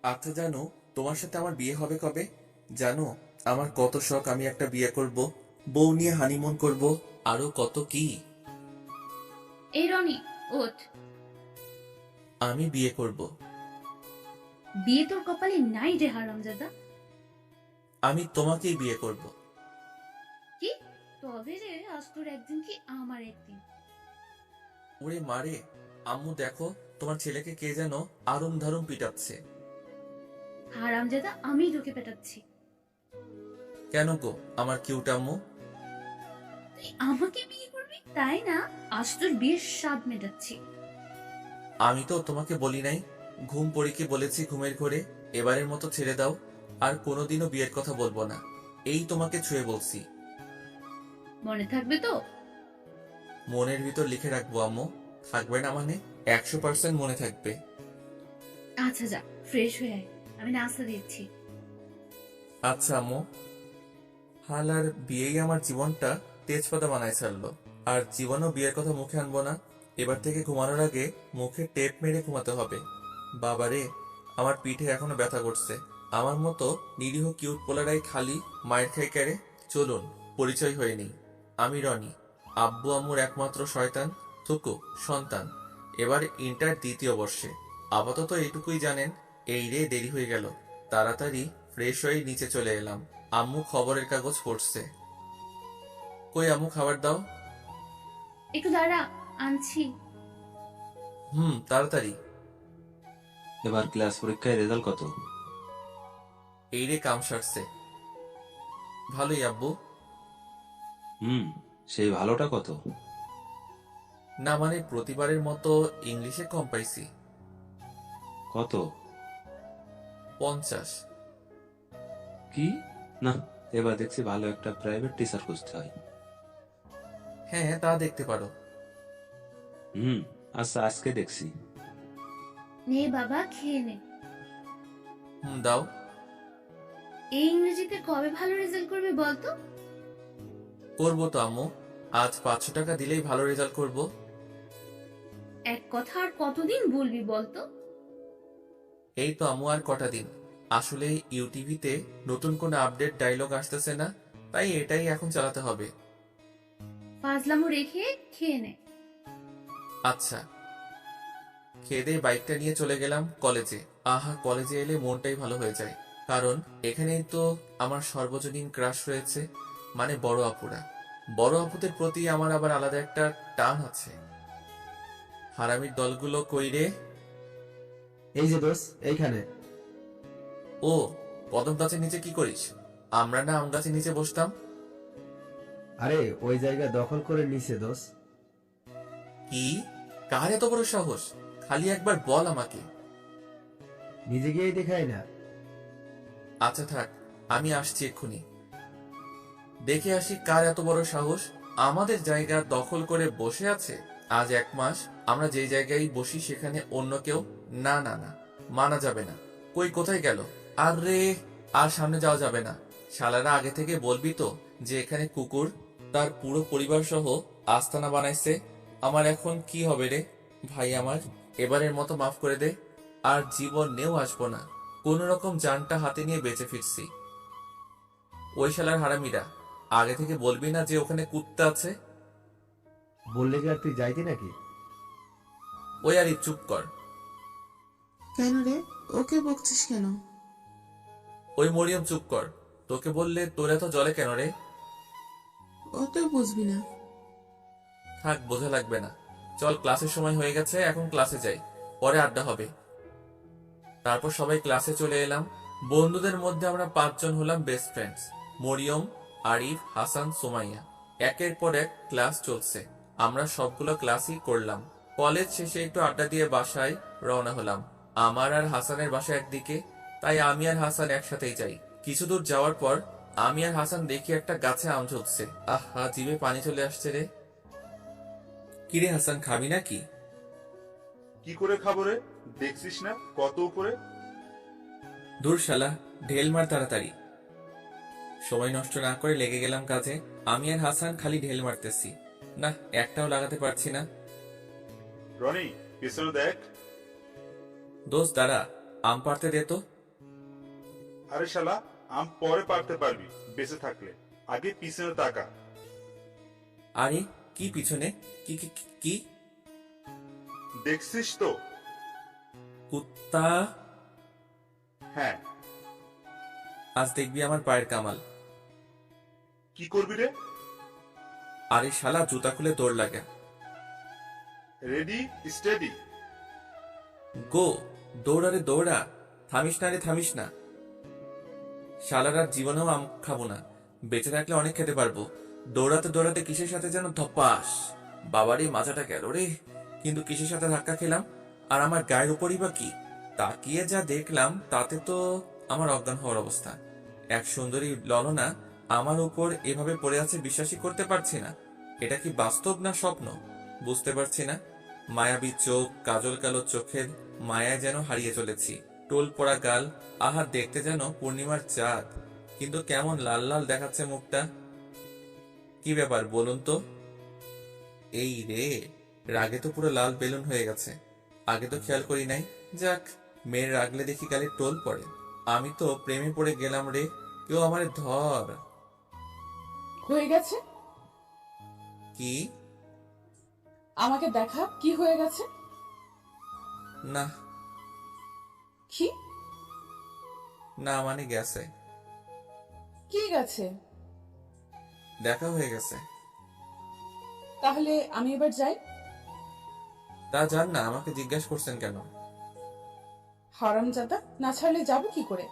আচ্ছা জানো, তোমার সাথে আমার বিয়ে হবে কবে? জানো, আমার কত শখ আমি একটা বিয়ে করব, বউ নিয়ে হানিমুন করব, আরো কত কি। এই রনি, ওঠ। আমি বিয়ে করব। বিয়ে তোর কপালে নাই রে হারামজাদা। আমি তোমাকেই বিয়ে করব। কি? তবে রে, আজ তোর একদিন কি আমার একদিন। ওরে মারে, আম্মু দেখো, তোমার ছেলেকে কে যেন আরুম ধারুম পিটাচ্ছে। হারামজাদা, আমি তোকে পেটাচ্ছি। কেন গো আমার কিউট আম্মু? তুই আমাকে বিয়ে করবি তাই না? আজ তোর বিয়ের স্বাদ মেটাচ্ছি। আমি তো তোমাকে বলি নাই, ঘুম পড়িকে বলেছি ঘুমের ঘরে, এবারের মতো ছেড়ে দাও, আর কোনোদিনও বিয়ের কথা বলবো না। এই তোমাকে ছুঁয়ে বলছি। মনে থাকবে তো? মনের ভিতর লিখে রাখবো আম্মু। থাকবে না মানে? 100% মনে থাকবে। আচ্ছা যা, ফ্রেশ হয়ে আয়, আমি নাস্তা দিচ্ছি। আচ্ছা আম্মু। হালার বিয়েই আমার জীবনটা তেজপাতা বানায় ছাড়লো। আর জীবনও বিয়ের কথা মুখে আনবো না। এবার থেকে ঘুমানোর আগে মুখে টেপ মেরে ঘুমাতে হবে। বাবারে, আমার পিঠে এখনো ব্যথা করছে। আমার মতো নিরীহ কিউট পোলারাই খালি মায়ের খাই ক্যারে। চলুন পরিচয় হয়ে নেই। আমি রনি, আব্বু আম্মুর একমাত্র শয়তান থুকু সন্তান। এবার ইন্টার দ্বিতীয় বর্ষে। আপাতত এইটুকুই জানেন। এই রে দেরি হয়ে গেল। তাড়াতাড়ি ফ্রেশ হয়ে নিচে চলে এলাম। আম্মু খবরের কাগজ পড়ছে। কই আম্মু, খাবার দাও। একটু দাঁড়া, আনছি। তাড়াতাড়ি। এবার ক্লাস পরীক্ষায় রেজাল্ট কত? এই রে কাম সারছে। ভালোই আব্বু। হুম, সেই ভালোটা কত? না মানে প্রতিবারের মতো ইংলিশে কম পাইছি। কত? 50। কি? না, এবার দেখছি ভালো একটা প্রাইভেট টিচার খুঁজতে হয়। হ্যাঁ তা দেখতে পারো। হুম, আচ্ছা আজকে দেখছি। নে বাবা, খেয়ে নে। দাও। এই ইংরেজিতে কবে ভালো রেজাল্ট করবে বলতো? করবো তো আম্মু। আজ 500 টাকা দিলেই ভালো রেজাল্ট করব। এক কথা আর কতদিন বলবি বলতো? এই তো আম্মু, আর কটা দিন। আসলে ইউটিভিতে নতুন কোনো আপডেট ডায়লগ আসতেছে না, তাই এটাই এখন চালাতে হবে। ফাজলামো রেখে খেয়ে নে। আচ্ছা। খেয়ে দিয়ে বাইকটা নিয়ে চলে গেলাম কলেজে। আহা, কলেজে এলে মনটাই ভালো হয়ে যায়। কারণ এখানেই তো আমার সর্বজনীন ক্রাশ রয়েছে, মানে বড় আপুরা। বড় আপুদের প্রতি আমার আবার আলাদা একটা টান আছে। হারামির দলগুলো কইরে। এই যে দোষ এইখানে। ও, কদম গাছের নিচে কি করিস? আমরা না আম গাছের নিচে বসতাম। আরে ওই জায়গা দখল করে নিছে দোষ। কি? কার এত বড় সাহস? খালি একবার বল আমাকে। নিজে গিয়েই দেখাই না। আচ্ছা থাক, আমি আসছি এক্ষুনি। দেখে আসি কার এত বড় সাহস আমাদের জায়গা দখল করে বসে আছে। আজ 1 মাস আমরা যেই জায়গায় বসি সেখানে অন্য কেউ। না না না, মানা যাবে না। কই কোথায় গেল? আরে, আর সামনে যাওয়া যাবে না। শালারা আগে থেকে বলবি তো যে এখানে কুকুর তার পুরো পরিবার সহ আস্তানা বানাইছে। আমার এখন কি হবে রে? ভাই আমার, এবারের মতো মাফ করে দে। আর জীবনেও আসবো না। কোন রকম জানটা হাতে নিয়ে বেঁচে ফিরছি। ওই শালার হারামিরা, আগে থেকে বলবি না যে ওখানে কুত্তা আছে? বললে কি আর তুই যাইতি নাকি? ওই আরে চুপ কর। কেন রে? ওকে বকছিস কেন? ওই মরিয়ম চুপ কর। তোকে বললে তোর এত জলে কেন রে? ও তুই বুঝবি না। থাক, বোঝা লাগবে না। চল, ক্লাসের সময় হয়ে গেছে, এখন ক্লাসে যাই, পরে আড্ডা হবে। তারপর সবাই ক্লাসে চলে এলাম। বন্ধুদের মধ্যে আমরা 5 জন হলাম বেস্ট ফ্রেন্ডস। মরিয়ম, আরিফ, হাসান, সুমাইয়া। একের পর এক ক্লাস চলছে। আমরা সবগুলো ক্লাসই করলাম। কলেজ শেষে একটু আড্ডা দিয়ে বাসায় রওনা হলাম। আমার আর হাসানের বাসা একদিকে, তাই আমি আর হাসান একসাথেই যাই। কিছু দূর যাওয়ার পর আমি আর হাসান দেখি একটা গাছে আম ঝুলছে। আহা, জিভে পানি চলে আসছে রে। কিরে হাসান, খাবি নাকি? কি করে খাবো রে? দেখছিস না কত উপরে? দূর শালা, ঢেল মার তাড়াতাড়ি। সময় নষ্ট না করে লেগে গেলাম কাজে। আমি আর হাসান খালি ঢেল মারতেছি, না একটাও লাগাতে পারছি না। রনি, পেছনে দেখ। দোস্ত দাঁড়া, আম পাড়তে দে তো। আরে শালা, আম পরে পারতে পারবি বেঁচে থাকলে, আগে পিছনে তাকা। আরে কি পিছনে? কি কি কি- কি? দেখছিস তো? কুত্তা? হ্যাঁ। আজ দেখবি আমার পায়ের কামাল। কি করবি রে? আরে শালা, জুতা খুলে দৌড় লাগা। Ready, steady. গো, দৌড়া রে দৌড়া। থামিস না রে, থামিস না। শালার আর জীবনেও আম খাবো না, বেঁচে থাকলে অনেক খেতে পারবো। দৌড়াতে দৌড়াতে কিসের সাথে যেন ধপাস, বাবারে মাথাটা গেল রে। কিন্তু কিসের সাথে ধাক্কা খেলাম, আর আমার গায়ের উপরই বা কি? তাকিয়ে যা দেখলাম তাতে তো আমার অজ্ঞান হওয়ার অবস্থা। এক সুন্দরী ললনা আমার উপর এভাবে পড়ে আছে, বিশ্বাসই করতে পারছি না। এটা কি বাস্তব না স্বপ্ন বুঝতে পারছি না। মায়াবী চোখ, কাজল কালো চোখের মায়ায় যেন হারিয়ে চলেছি। টোল পড়া গাল, আহা দেখতে যেন পূর্ণিমার চাঁদ, কিন্তু কেমন লাল লাল দেখাচ্ছে মুখটা। কি ব্যাপার বলুন তো? এই রে, রাগে তো পুরো লাল বেলুন হয়ে গেছে। আগে তো খেয়াল করি নাই। যাক, মেয়ের রাগলে দেখি গালে টোল পড়ে। আমি তো প্রেমে পড়ে গেলাম রে। কেউ আমারে ধর। হয়ে গেছে? কি? আমাকে দেখা কি হয়ে গেছে? না কি? না মানে গেছে, কি গেছে? দেখা হয়ে গেছে। তাহলে আমি এবার যাই? তা জান না, আমাকে জিজ্ঞাসা করছেন কেন? হারামজাদা, না ছাড়লে যাব কি করে?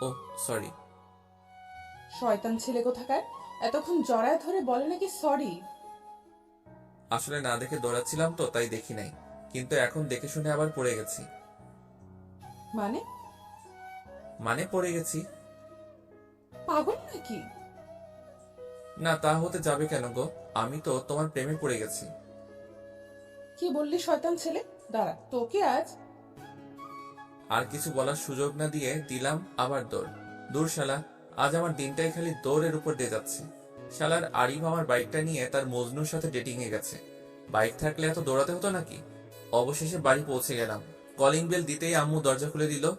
ও সরি। শয়তান ছেলে কোথাকার, এতক্ষণ জড়ায় ধরে বলে নাকি সরি। আসলে না দেখে দৌড়াচ্ছিলাম তো, তাই দেখি নাই। কিন্তু এখন দেখে শুনে আবার পড়ে গেছি। মানে? মানে পড়ে গেছি। পাগল নাকি? না, তা হতে যাবে কেন গো? আমি তো তোমার প্রেমে পড়ে গেছি। কি বললি শয়তান ছেলে? দাঁড়া, তোকে আজ। আর কিছু বলার সুযোগ না দিয়ে দিলাম আবার দৌড়। দূর শালা, আজ আমার দিনটাই খালি দৌড়ের উপর দিয়ে যাচ্ছে। শালার আরিফ আমার বাইকটা নিয়ে তার মজনুর সাথে ডেটিং এ গেছে। বাইক থাকলে এত দৌড়াতে হতো নাকি? অবশেষে বাড়ি পৌঁছে গেলাম। কলিং বেল দিতেই আম্মু দরজা খুলে দিল।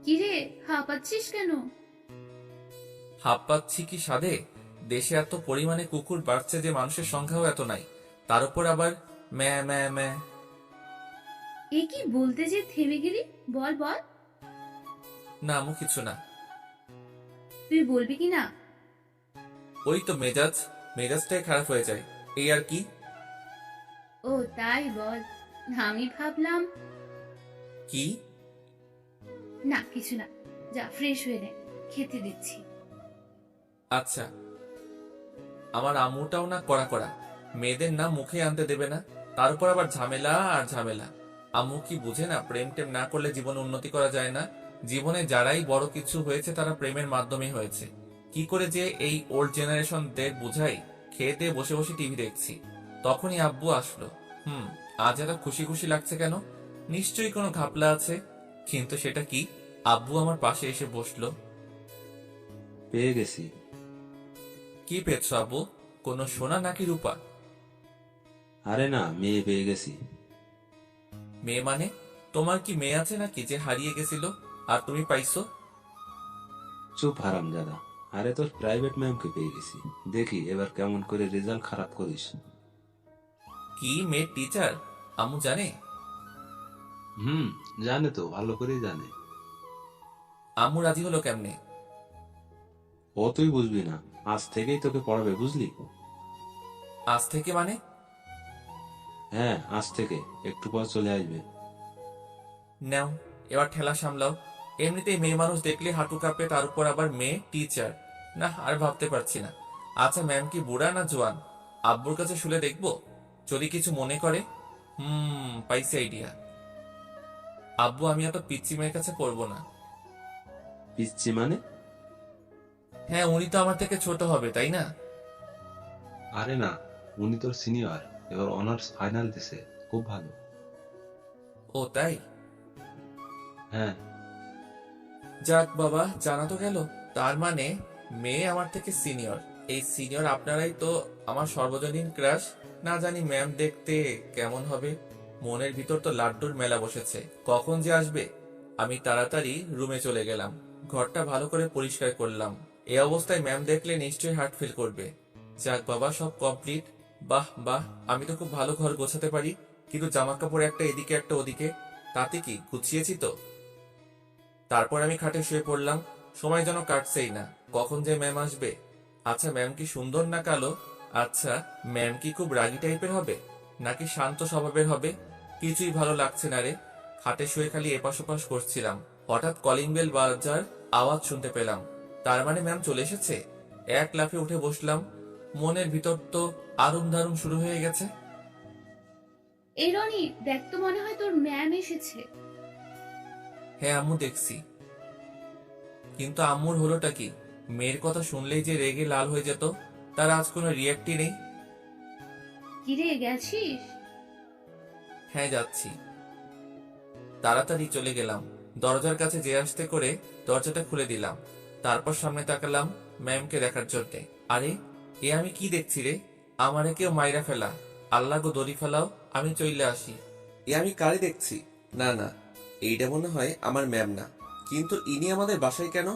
কিরে, হাঁপাচ্ছিস কেন? হাঁপ পাচ্ছি কি সাধে? দেশে এত পরিমাণে কুকুর বাড়ছে যে মানুষের সংখ্যাও এত নাই, তার উপর আবার ম্যা ম্যা ম্যা। এ কি বলতে যে থেমে গেলি? বল বল। না আম্মু, কিছু না। তুই বলবি কি না? ওই তো মেজাজটাই খারাপ হয়ে যায়, এই আর কি। ও তাই বল। আমি ভাবলাম। কি? না কিছু না, যা ফ্রেশ হয়ে নে, খেতে দিচ্ছি। আচ্ছা। আমার আম্মুটাও না কড়া কড়া, মেয়েদের না মুখে আনতে দেবে না, তার উপর আবার ঝামেলা আর ঝামেলা। আম্মু কি বুঝে না, প্রেম টেম না করলে জীবনে উন্নতি করা যায় না? জীবনে যারাই বড় কিছু হয়েছে তারা প্রেমের মাধ্যমে হয়েছে। কি করে যে এই ওল্ড জেনারেশনদের বুঝাই? খেয়ে দিয়ে বসে বসে টিভি দেখছি, তখনই আব্বু আসলো। আজ এত খুশি খুশি লাগছে কেন? নিশ্চয়ই কোনো ঘাপলা আছে, কিন্তু সেটা কি? আব্বু আমার পাশে এসে বসলো। পেয়ে গেছি। কি পেয়েছো আব্বু? কোনো সোনা নাকি রূপা? আরে না, মেয়ে পেয়ে গেছি। মেয়ে মানে? তোমার কি মেয়ে আছে নাকি যে হারিয়ে গেছিল আর তুমি পাইছো? চুপ হারামজাদা। আরে তোর প্রাইভেট ম্যামকে পেয়ে গেছি। দেখি এবার কেমন করে রেজাল্ট খারাপ করিস। কি মেয়ে টিচার? আম্মু জানে? জানে তো, ভালো করেই জানে। আম্মু রাজি হলো কেমনে? ও তুই বুঝবি না, আজ থেকেই তোকে পড়াবে, বুঝলি? আজ থেকে মানে? হ্যাঁ, আজ থেকে একটু পর চলে আসবে। নাও, এবার ঠেলা সামলাও। এমনিতেই মেয়ে মানুষ দেখলে হাঁটু কাঁপে, তার উপর আবার মেয়ে টিচার। না, আর ভাবতে পারছি না। আচ্ছা, ম্যাম কি বুড়া না জোয়ান? আব্বুর কাছে শুলে দেখবো, যদি কিছু মনে করে। পাইছি আইডিয়া। আব্বু, আমি এত পিচ্চি মেয়ের কাছে পড়বো না। পিচ্ছি মানে? হ্যাঁ, উনি তো আমার থেকে ছোট হবে, তাই না? আরে না, উনি তোর সিনিয়র, এবার অনার্স ফাইনাল দিছে, খুব ভালো। ও তাই? হ্যাঁ। যাক বাবা, জানা তো গেল। তার মানে মেয়ে আমার থেকে সিনিয়র। এই সিনিয়র আপনারাই তো আমার সর্বজনীন ক্রাশ। না জানি ম্যাম দেখতে কেমন হবে। মনের ভিতর তো লাড্ডুর মেলা বসেছে, কখন যে আসবে। আমি তাড়াতাড়ি রুমে চলে গেলাম। ঘরটা ভালো করে পরিষ্কার করলাম। এই অবস্থায় ম্যাম দেখলে নিশ্চয়ই হার্ট ফিল করবে। যাক বাবা, সব কমপ্লিট। বাহ বাহ, আমি তো খুব ভালো ঘর গোছাতে পারি, কিন্তু জামা কাপড় একটা এদিকে একটা ওদিকে, তাতে কি গুছিয়েছি তো? তারপর আমি খাটে শুয়ে পড়লাম। সময় যেন কাটছেই না, কখন যে ম্যাম আসবে। আচ্ছা, ম্যাম কি সুন্দর না কালো? আচ্ছা, ম্যাম কি খুব রাগী টাইপের হবে নাকি শান্ত স্বভাবের হবে? কিছুই ভালো লাগছে না রে। খাটে শুয়ে খালি এপাশ ওপাশ করছিলাম। হঠাৎ কলিং বেল বাজার আওয়াজ শুনতে পেলাম। তার মানে ম্যাম চলে এসেছে। এক লাফে উঠে বসলাম। মনের ভিতর তো আরুম দারুম শুরু হয়ে গেছে। এই রনি, দেখ তো, মনে হয় তোর ম্যাম এসেছে। হ্যাঁ আম্মু, দেখছি। কিন্তু আম্মুর হলোটা কি? মেয়ের কথা শুনলেই যে রেগে লাল হয়ে যেত, তার আজ কোনো রিয়াক্টই নেই। কিরে, গেছিস? হ্যাঁ যাচ্ছি। তাড়াতাড়ি চলে গেলাম। দরজার কাছে যে আসতে করে দরজাটা খুলে দিলাম। তারপর সামনে তাকালাম ম্যামকে দেখার জন্যে। আরে, এ আমি কি দেখছি রে? আমারে কেউ মাইরা ফেলা। আল্লাহ গো, দড়ি ফেলাও, আমি চইলে আসি। এ আমি কারে দেখছি? না না, এইটা মনে হয় আমার ম্যাম না। কিন্তু ইনি আমাদের বাসায় কেন?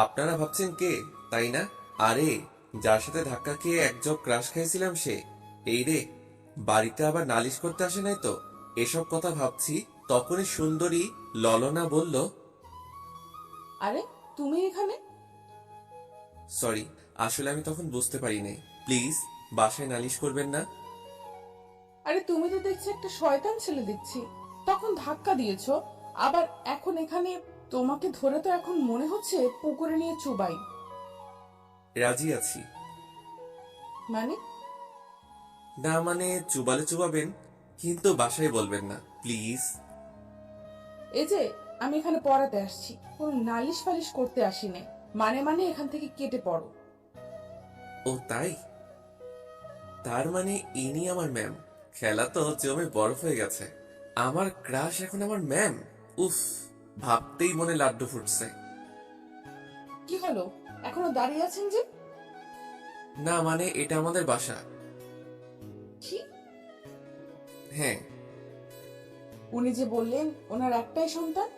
আপনারা ভাবছেন কে, তাই না? আরে, যার সাথে ধাক্কা খেয়ে এক জগ ক্রাশ খাইছিলাম সে। এই রে, বাড়িতে আবার নালিশ করতে আসে নাই তো? এসব কথা ভাবছি, তখনই সুন্দরী ললনা বলল, আরে, তুমি এখানে? সরি, আসলে আমি তখন বুঝতে পারি নাই। প্লিজ বাসায় নালিশ করবেন না। আরে, তুমি তো দেখছি একটা শয়তান ছেলে দেখছি। তখন ধাক্কা দিয়েছো, আবার এখন এখানে। তোমাকে ধরে তো এখন মনে হচ্ছে পুকুরে নিয়ে চুবাই। রাজি আছি। মানে? না মানে, চুবালে চুবাবেন, কিন্তু বাসায় বলবেন না প্লিজ। এই যে, আমি এখানে পড়াতে আসছি, কোনো নালিশ ফালিশ করতে আসিনি। মানে এখান থেকে কেটে পড়ো। ও তাই? তার মানে ইনি আমার ম্যাম। খেলা তো জমে বরফ হয়ে গেছে। আমার ক্রাশ এখন আমার ম্যাম। উফ, ভাবতেই মনে লাড্ডু ফুটছে। কি হলো, এখনো দাঁড়িয়ে আছেন যে? না মানে, এটা আমাদের বাসা। কি? হ্যাঁ। উনি যে বললেন ওনার একটাই সন্তান।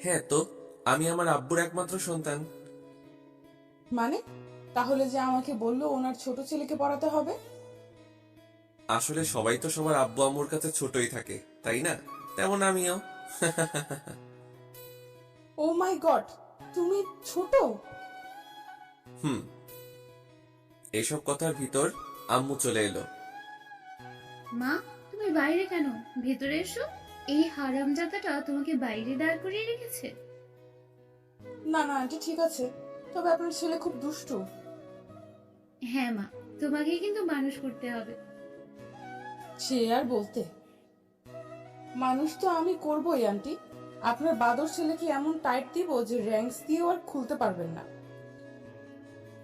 হ্যাঁ তো, আমি আমার আব্বুর একমাত্র সন্তান। মানে, তাহলে যে আমাকে বললো ওনার ছোট ছেলেকে পড়াতে হবে। আসলে সবাই তো সবার আব্বু আম্মুর কাছে ছোটই থাকে, তাই না? তেমন আমিও। ও মাই গড, তুমি ছোট? হুম। এসব কথার ভিতর আম্মু চলে এলো। মা, তুমি বাইরে কেন? ভেতরে এসো। এই হারামজাদাটা তোমাকে বাইরে দাঁড় করিয়ে রেখেছে। না না আন্টি, ঠিক আছে, তবে আপনার ছেলে খুব দুষ্টু। হ্যাঁ মা, তোমাকে কিন্তু মানুষ করতে হবে। সে আর বলতে, মানুষ তো আমি করবোই আন্টি। আপনার বাদর ছেলেকে এমন টাইট দিব যে র্যাঙ্কস দিয়েও আর খুলতে পারবেন না।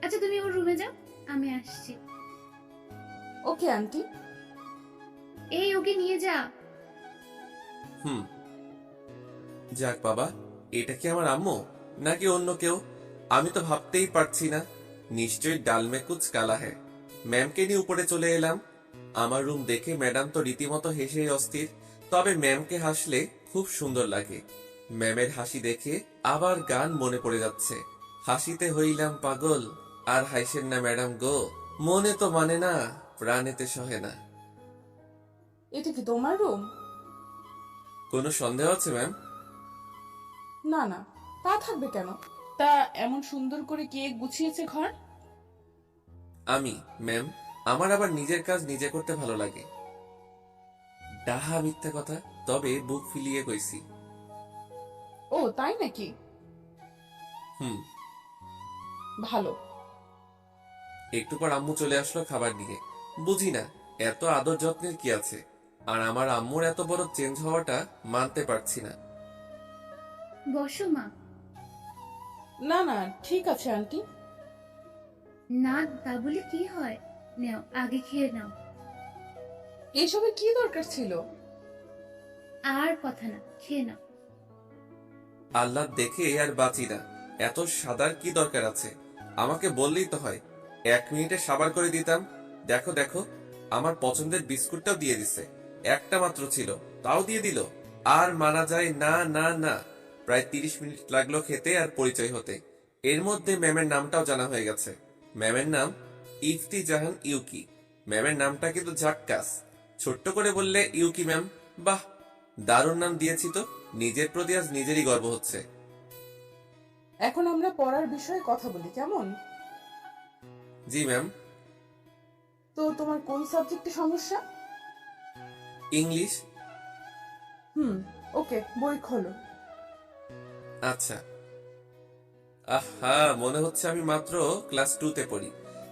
আচ্ছা, তুমি ওর রুমে যাও, আমি আসছি। Okay aunty. এই, ওকে নিয়ে যা। হুম। যাক বাবা, এটা কি আমার আম্মু নাকি অন্য কেউ? আমি তো ভাবতেই পারছি না। নিশ্চয়ই ডাল মে কুছ কালা হ্যায়। ম্যামকে নিয়ে উপরে চলে এলাম। আমার রুম দেখে ম্যাডাম তো রীতিমতো হেসে অস্থির। তবে ম্যামকে হাসলে খুব সুন্দর লাগে। ম্যামের হাসি দেখে আবার গান মনে পড়ে যাচ্ছে। হাসিতে হইলাম পাগল, আর হাসেন না ম্যাডাম গো। মনে তো মানে না, প্রাণেতে সহে না। এটা কি তোমার রুম? কোনো সন্দেহ আছে ম্যাম? না না, তা থাকবে কেন? তা এমন সুন্দর করে কে গুছিয়েছে ঘর? আমি ম্যাম, আমার আবার নিজের কাজ নিজে করতে ভালো লাগে। ডাহা মিথ্যা কথা, তবে বুক ফিলিয়ে কইছি। ও তাই নাকি? হুম। ভালো। একটু পর আম্মু চলে আসলো খাবার নিয়ে। বুঝি না এত আদর যত্নের কি আছে, আর আমার আম্মুর এত বড় চেঞ্জ হওয়াটা মানতে পারছি না। বসো মা। না না, ঠিক আছে আন্টি। না, তা বলে কি হয়? নাও, আগে খেয়ে নাও। এসবে কি দরকার ছিল? আর কথা না, খেয়ে নাও। আল্লাহ দেখে আর বাঁচি না। এত সাদার কি দরকার আছে? আমাকে বললেই তো হয়, 1 মিনিটে সাবার করে দিতাম। দেখো দেখো, আমার পছন্দের বিস্কুটটাও দিয়ে দিছে। একটা মাত্র ছিল, তাও দিয়ে দিল। আর মানা যায় না না না। প্রায় 30 মিনিট লাগলো খেতে আর পরিচয় হতে। এর মধ্যে ম্যামের নামটাও জানা হয়ে গেছে। ম্যামের নাম ইফতি জাহান ইউকি। ম্যামের নামটা কিন্তু ঝাক্কাস। ছোট্ট করে বললে ইউকি ম্যাম। বাহ, দারুণ নাম দিয়েছি তো। নিজের প্রতি আজ নিজেরই গর্ব হচ্ছে। এখন আমরা পড়ার বিষয়ে কথা বলি, কেমন? জি ম্যাম। তো তোমার কোন সাবজেক্টে সমস্যা? ইংলিশ। ওকে, বই খোলো। আচ্ছা। আহা, মনে হচ্ছে আমি মাত্র ক্লাস 2 তে পড়ি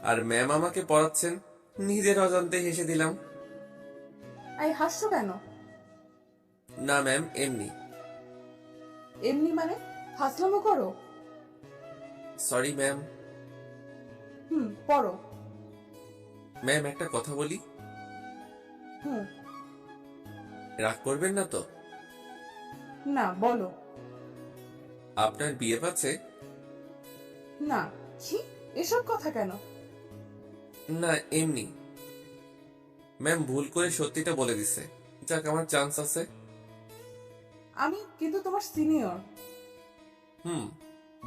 আর ম্যাম আমাকে পড়াচ্ছেন। নিজের অজান্তে হেসে দিলাম। এই হাসছো কেন? না ম্যাম, এমনি। এমনি মানে? হাসলামো করো? Sorry ma'am. পড়ো। ম্যাম একটা কথা বলি, হুম। রাগ করবেন না তো? না, বলো। আপনার বিয়ে আছে? না। কি এসব কথা কেন? না এমনি। ম্যাম ভুল করে সত্যিটা বলে দিছে। যাক, আমার চান্স আছে। আমি কিন্তু তোমার সিনিয়র।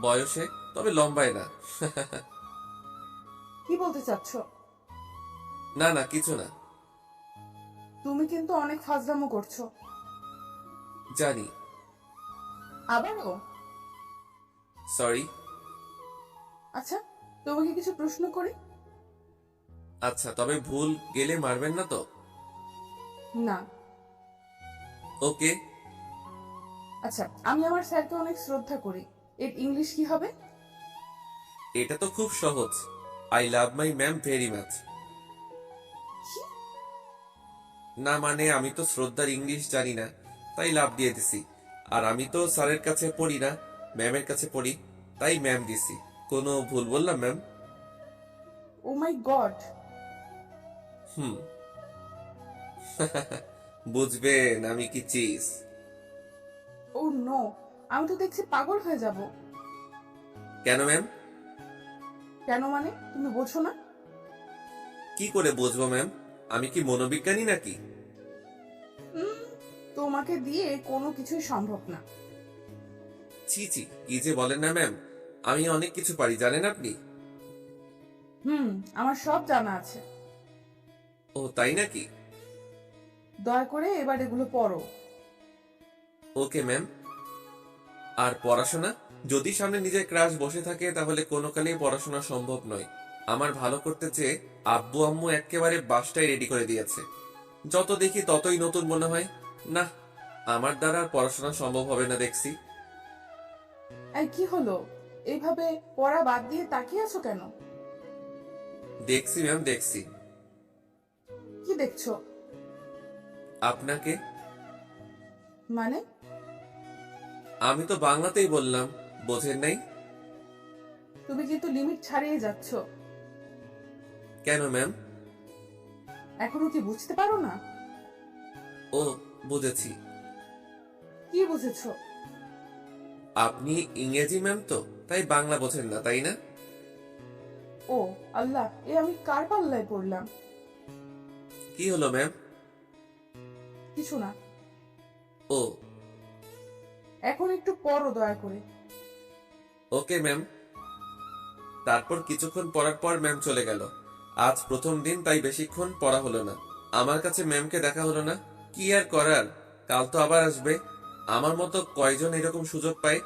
বয়সে, তবে লম্বায় না। কি বলতে চাচ্ছ? না না, কিছু না। তুমি কিন্তু অনেক ফাজলামো করছো। জানি। আবারও? সরি। আচ্ছা, তোমাকে কিছু প্রশ্ন করি? আচ্ছা, তবে ভুল গেলে মারবেন না তো? না। ওকে। আচ্ছা, আমি আমার স্যারকে অনেক শ্রদ্ধা করি। এর ইংলিশ কি হবে? এটা তো খুব সহজ। I love my ma'am very much. না মানে, আমি তো শ্রদ্ধার ইংলিশ জানি না, তাই লাভ দিয়ে দিছি। আর আমি তো স্যারের কাছে পড়ি না, ম্যামের কাছে পড়ি, তাই ম্যাম দিছি। কোনো ভুল বললাম ম্যাম? ও মাই গড। বুঝবেন আমি কি চিজ। ও নো, আমি তো দেখছি পাগল হয়ে যাব। কেন ম্যাম? কেন মানে? তুমি বোঝো না? কি করে বুঝবো ম্যাম? আমি কি মনোবিজ্ঞানী নাকি? তোমাকে দিয়ে কোনো কিছুই সম্ভব না। ছি ছি, কি যে বলেন না ম্যাম। আমি অনেক কিছু পারি, জানেন আপনি? আমার সব জানা আছে। ও তাই নাকি? দয়া করে এবার এগুলো পড়ো। Okay ma'am. আর পড়াশোনা? যদি সামনে নিজের ক্রাশ বসে থাকে তাহলে কোনো কালেই পড়াশোনা সম্ভব নয়। আমার ভালো করতে চেয়ে আব্বু আম্মু একেবারে বাসটাই রেডি করে দিয়েছে। যত দেখি ততই নতুন মনে হয়। না, আমার দ্বারা আর পড়াশোনা সম্ভব হবে না দেখছি। এই কি হলো? এইভাবে পড়া বাদ দিয়ে তাকিয়ে আছো কেন? দেখছি ম্যাম, দেখছি। কি দেখছো? আপনাকে। মানে? আমি তো বাংলাতেই বললাম, বোঝেন নাই? তুমি কিন্তু লিমিট ছাড়িয়ে যাচ্ছ। কেন ম্যাম? এখনো কি বুঝতে পারো না? ও, বুঝেছি। কি বুঝেছো? আপনি ইংরেজি ম্যাম তো, তাই বাংলা বোঝেন না, তাই না? ও আল্লাহ, এ আমি কার পাল্লায় পড়লাম? কি হলো ম্যাম? কিছু না। ও এখন একটু পড়ো দয়া করে। Okay ma'am. তারপর কিছুক্ষণ পড়ার পর ম্যাম চলে গেল। আজ প্রথম দিন, তাই বেশিক্ষণ পড়া হলো না। আমার কাছে ম্যামকে দেখা হলো না। কি আর করার, কাল তো আবার আসবে। আমার মতো কয়জন এরকম সুযোগ পায়?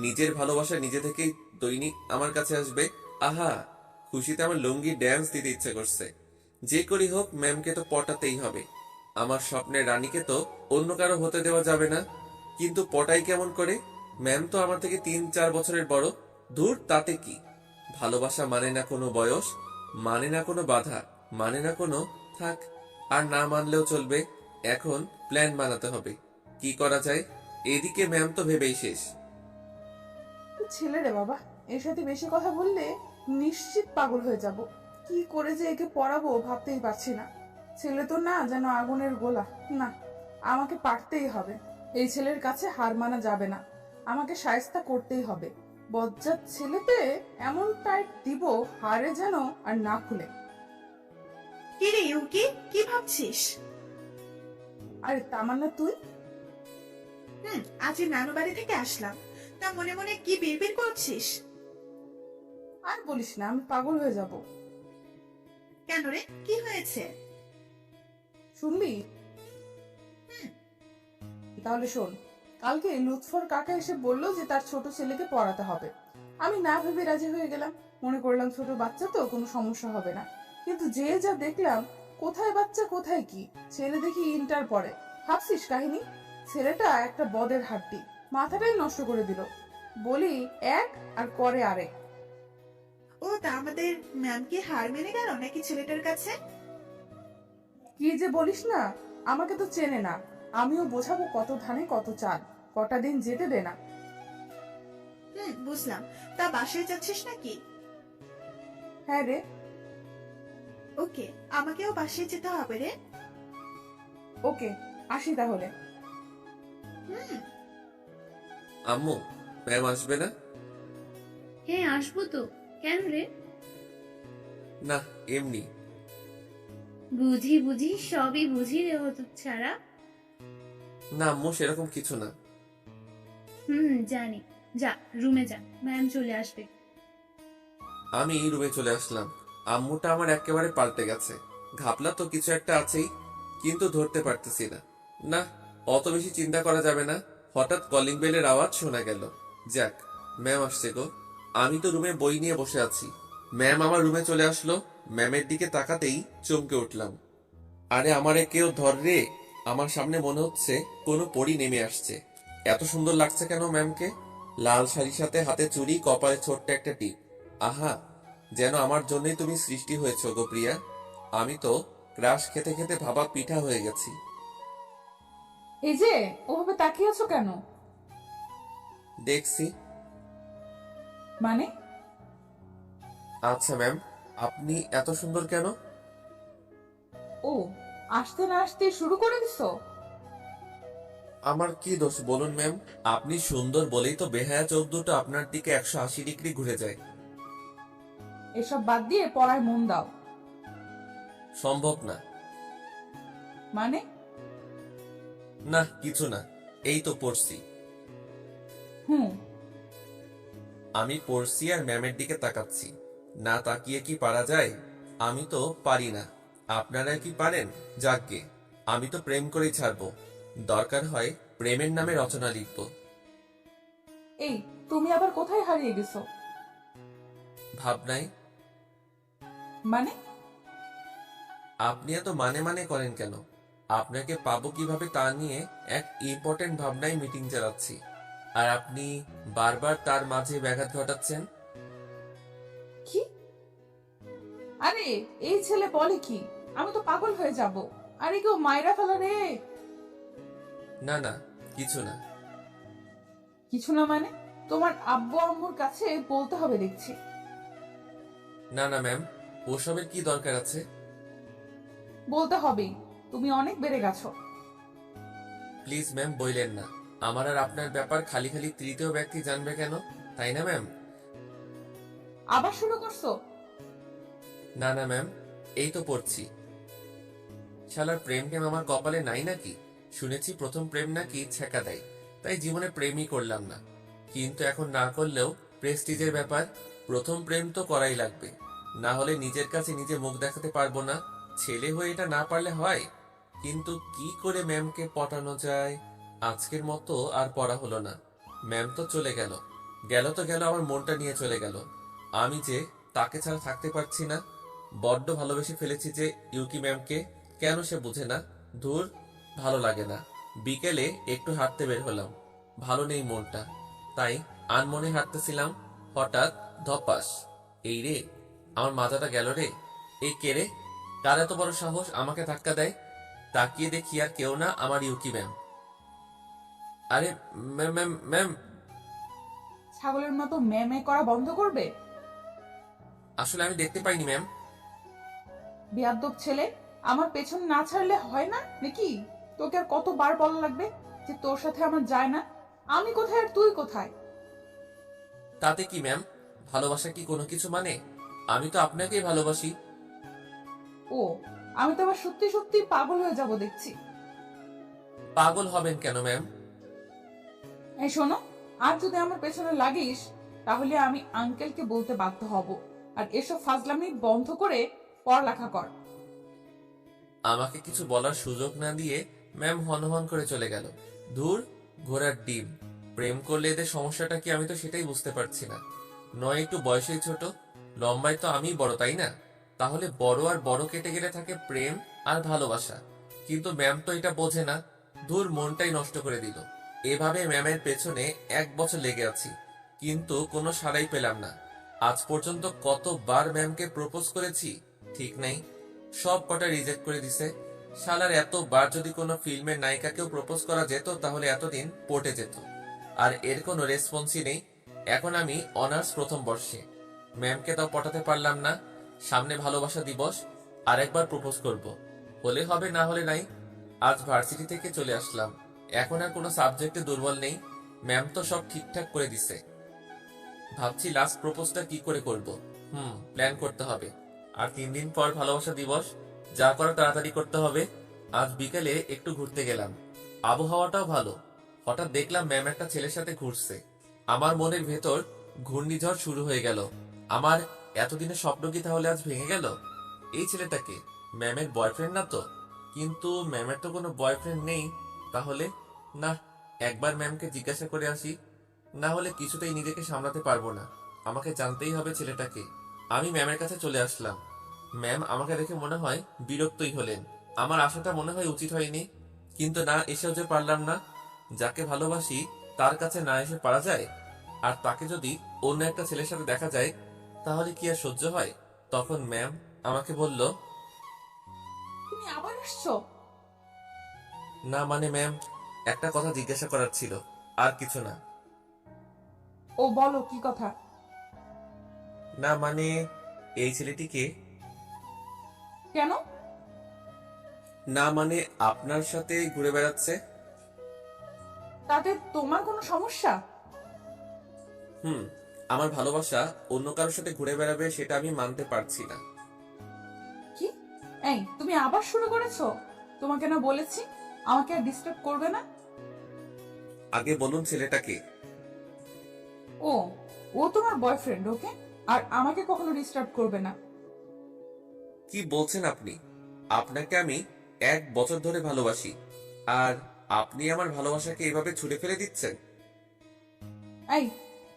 নিজের ভালোবাসা নিজে থেকেই দৈনিক আমার কাছে আসবে। আহা, খুশিতে আমার লুঙ্গি ড্যান্স দিতে ইচ্ছে করছে। যে করি হোক, ম্যামকে তো পটাতেই হবে। আমার স্বপ্নের রানীকে তো অন্য কারো হতে দেওয়া যাবে না। কিন্তু পটাই কেমন করে? ম্যাম তো আমার থেকে 3-4 বছরের বড়। দূর, তাতে কি? ভালোবাসা মানে না কোনো বয়স, মানে না কোনো বাধা, মানে না কোনো থাক। আর না মানলেও চলবে। এখন প্ল্যান বানাতে হবে, কি করা যায়। এদিকে ম্যাম তো ভেবেই শেষ। ছেলে রে বাবা, এর সাথে বেশি কথা বললে নিশ্চিত পাগল হয়ে যাব। কি করে যে একে পড়াবো ভাবতেই পারছি না। ছেলে তো না যেন আগুনের গোলা। না, আমাকে পারতেই হবে। এই ছেলের কাছে হার মানা যাবে না। আমাকে শায়েস্তা করতেই হবে। বজ্জাত ছেলেতে এমন টাইট দিব হারে যেন আর না খুলে। কি রে ইউকি, কি ভাবছিস? আরে তামান্না, তুই? আজ এই নানু বাড়ি থেকে আসলাম, তা মনে মনে কি বিড়বিড় করছিস? আর বলিস না, আমি পাগল হয়ে যাব। কেন রে, কি হয়েছে? শুনবি? তাহলে শোন। কালকে লুৎফর কাকা এসে বলল যে তার ছোট ছেলেকে পড়াতে হবে। আমি না ভেবে রাজি হয়ে গেলাম। মনে করলাম ছোট বাচ্চা তো, কোনো সমস্যা হবে না। কিন্তু যে যা দেখলাম, কোথায় বাচ্চা কোথায় কি, ছেলে দেখি ইন্টার পড়ে। ভাবছিস কাহিনী? ছেলেটা একটা বদের হাড্ডি, মাথাটাই নষ্ট করে দিল। বলি এক আর করে আরেক। ও, তা আমাদের ম্যাম কি হার মেনে গেল নাকি ছেলেটার কাছে? কি যে বলিস না, আমাকে তো চেনে না। আমিও বোঝাবো কত ধানে কত চাল, কটা দিন যেতে দে না। বুঝলাম। তা বাসায় যাচ্ছিস নাকি? হ্যাঁ রে। ওকে, আমাকেও বাসায় যেতে হবে রে। ওকে, আসি তাহলে। আম্মু, ম্যাম আসবে না? হ্যাঁ আসবো তো, কেন রে? না, এমনি। বুঝি বুঝি, সবই বুঝি রে হতো ছাড়া। না আম্মু, সেরকম কিছু না। জানি। যা রুমে যা, ম্যাম চলে আসবে। আমি রুমে চলে আসলাম। আম্মুটা আমার একেবারে পাল্টে গেছে। ঘাপলা তো কিছু একটা আছেই, কিন্তু ধরতে পারতেছি না। না, অত বেশি চিন্তা করা যাবে না। হঠাৎ কলিং বেলের আওয়াজ শোনা গেল। যাক, ম্যাম আসছে গো। আমি তো রুমে বই নিয়ে বসে আছি, ম্যাম আমার রুমে চলে আসলো। ম্যামের দিকে তাকাতেই চমকে উঠলাম। আরে আমারে কেউ ধর রে! আমার সামনে মনে হচ্ছে কোনো পরী নেমে আসছে। এত সুন্দর লাগছে কেন ম্যামকে! লাল শাড়ির সাথে হাতে চুড়ি, কপালে ছোট্ট একটা টিপ। আহা, যেন আমার জন্যই তুমি সৃষ্টি হয়েছো গো প্রিয়া। আমি তো ক্রাশ খেতে খেতে ভাবা পিঠা হয়ে গেছি। এই যে ওভাবে তাকিয়ে আছো কেন? দেখছি। মানে? আচ্ছা ম্যাম, আপনি এত সুন্দর কেন? ও, আসতে না আসতে শুরু করে দিছো? আমার কি দোষ বলুন ম্যাম? আপনি সুন্দর বলেই তো বেহায়া চোখ দুটো আপনার দিকে 180 ডিগ্রি ঘুরে যায়। এসব বাদ দিয়ে পড়ায় মন দাও। সম্ভব না। মানে? না, কিছু না। এই তো পড়ছি। আমি পড়ছি আর ম্যামের দিকে তাকাচ্ছি। না তাকিয়ে কি পারা যায়? আমি তো পারি না। আপনারা কি পারেন? যাকগে, আমি তো প্রেম করেই ছাড়বো। দরকার হয় প্রেমের নামে রচনা লিখব। এই, তুমি আবার কোথায় হারিয়ে গেছো? ভাবনাই। মানে? আপনি এত মানে মানে করেন কেন? আপনাকে পাবো কিভাবে তা নিয়ে এক ইম্পর্টেন্ট ভাবনায় মিটিং চালাচ্ছি, আর আপনি বারবার তার মাঝে ব্যাঘাত ঘটাচ্ছেন। কি? আরে এই ছেলে বলে কি? আমি তো পাগল হয়ে যাব। আরে কেউ মাইরা ফেলা রে। না না, কিছু না। কিছু না মানে? তোমার আব্বু আম্মুর কাছে বলতে হবে দেখছি। না না ম্যাম, ওসবের কি দরকার আছে? বলতে হবেই, তুমি অনেক বেড়ে গেছো। প্লিজ ম্যাম, বইলেন না। আমার আর আপনার ব্যাপার খালি খালি তৃতীয় ব্যক্তি জানবে কেন, তাই না ম্যাম? আবার শুরু করছো? না না ম্যাম, এই তো পড়ছি। শালার প্রেম টেম আমার কপালে নাই নাকি? শুনেছি প্রথম প্রেম নাকি ছেঁকা দেয়, তাই জীবনে প্রেমই করলাম না। কিন্তু এখন না করলেও প্রেস্টিজের ব্যাপার। প্রথম প্রেম তো করাই লাগবে, না হলে নিজের কাছে নিজে মুখ দেখাতে পারবো না। ছেলে হয়ে এটা না পারলে হয়। কিন্তু কি করে ম্যামকে পটানো যায়? আজকের মতো আর পড়া হলো না। ম্যাম তো চলে গেল। গেল তো গেল, আমার মনটা নিয়ে চলে গেল। আমি যে তাকে ছাড়া থাকতে পারছি না। বড্ড ভালোবেসে ফেলেছি যে ইউকি ম্যামকে। কেন সে বুঝে না? ধুর, ভালো লাগে না। বিকেলে একটু হাঁটতে বের হলাম, ভালো নেই মনটা, তাই আনমনে হাঁটতেছিলাম। হঠাৎ ধপাস, এই রে, আমার মাথাটা গেল রে। এই কে রে? কার এত বড় সাহস আমাকে ধাক্কা দেয়? তাকিয়ে দেখি আর কেউ না, আমার ইউকি ম্যাম। আরে ম্যাম ম্যাম ম্যাম! ছাগলের মতো মেমে করা বন্ধ করবে? আসলে আমি দেখতে পাইনি ম্যাম। বেয়াদ্দব ছেলে, আমার পেছন না ছাড়লে হয় না নাকি? তোকে আর কতবার বলা লাগবে যে তোর সাথে আমার যায় না? আমি কোথায় আর তুই কোথায়? তাতে কি ম্যাম? ভালোবাসা কি কোনো কিছু মানে? আমি তো আপনাকেই ভালোবাসি। ও, আমি তো আবার সত্যি সত্যি পাগল হয়ে যাব দেখছি। পাগল হবেন কেন ম্যাম? এই শোনো, আর যদি আমার পেছনে লাগিস তাহলে আমি আঙ্কেলকে বলতে বাধ্য হব। আর এসব ফাজলামি বন্ধ করে পড়ালেখা কর। আমাকে কিছু বলার সুযোগ না দিয়ে ম্যাম হনহন করে চলে গেল। ধুর, ঘোড়ার ডিম। প্রেম করলে এদের সমস্যাটা কি, আমি তো সেটাই বুঝতে পারছি না। নয় একটু বয়সেই ছোট, লম্বায় তো আমিই বড়, তাই না? তাহলে বড় আর বড় কেটে গেলে থাকে প্রেম আর ভালোবাসা। কিন্তু ম্যাম তো এটা বোঝে না। ধুর, মনটাই নষ্ট করে দিল। এভাবে ম্যামের পেছনে 1 বছর লেগে আছি, কিন্তু কোনো সাড়াই পেলাম না। আজ পর্যন্ত কতবার ম্যামকে প্রপোজ করেছি ঠিক নেই, সব কটা রিজেক্ট করে দিছে। শালার এতবার যদি কোনো ফিল্মের নায়িকাকেও প্রপোজ করা যেত তাহলে এতদিন পটে যেত। আর এর কোনো রেসপন্সই নেই। এখন আমি অনার্স প্রথম বর্ষে, ম্যামকে তাও পটাতে পারলাম না। সামনে ভালোবাসা দিবস, আরেকবার প্রপোজ করব। হলে হবে, না হলে নাই। আজ ভার্সিটি থেকে চলে আসলাম, এখন আর কোনো সাবজেক্টে দুর্বল নেই। ম্যাম তো সব ঠিকঠাক করে দিছে। ভাবছি লাস্ট প্রপোজটা কি করে করব। প্ল্যান করতে হবে। আর 3 দিন পর ভালোবাসা দিবস, যা করা তাড়াতাড়ি করতে হবে। আজ বিকেলে একটু ঘুরতে গেলাম, আবহাওয়াটাও ভালো। হঠাৎ দেখলাম ম্যাম একটা ছেলের সাথে ঘুরছে। আমার মনের ভেতর ঘূর্ণিঝড় শুরু হয়ে গেল। আমার এতদিনের স্বপ্ন কি তাহলে আজ ভেঙে গেল? এই ছেলেটাকে ম্যামের বয়ফ্রেন্ড না তো? কিন্তু ম্যামের তো কোনো বয়ফ্রেন্ড নেই। তাহলে না, একবার ম্যামকে জিজ্ঞাসা করে আসি, না হলে কিছুতেই নিজেকে সামলাতে পারবো না। আমাকে জানতেই হবে ছেলেটাকে। আমি ম্যামের কাছে চলে আসলাম। ম্যাম আমাকে দেখে মনে হয় বিরক্তই হলেন। আমার আশাটা মনে হয় উচিত হয়নি, কিন্তু না এসেও যে পারলাম না। যাকে ভালোবাসি তার কাছে না এসে পারা যায়? আর তাকে যদি অন্য একটা ছেলের সাথে দেখা যায় তাহলে কি আর সহ্য হয়? তখন ম্যাম আমাকে বলল, তুমি আবার আসছো? না মানে ম্যাম, একটা কথা জিজ্ঞাসা করার ছিল, আর কিছু না। ও বলো, কি কথা? না মানে, এই ছেলেটিকে। কেন? না মানে, আপনার সাথে ঘুরে বেড়াচ্ছে। তাতে তোমার কোনো সমস্যা? আমার ভালোবাসা অন্য কারোর সাথে ঘুরে বেড়াবে সেটা আমি মানতে পারছি না। কি? এই, তুমি আবার শুরু করেছো? তোমাকে না বলেছি আমাকে আর ডিস্টার্ব করবে না? আগে বলুন ছেলেটাকে। ও ও তোমার বয়ফ্রেন্ড, ওকে? আর আমাকে কখনো ডিস্টার্ব করবে না। কি বলছেন আপনি? আপনাকে আমি 1 বছর ধরে ভালোবাসি, আর আপনি আমার ভালোবাসাকে এভাবে ছুঁড়ে ফেলে দিচ্ছেন? এই,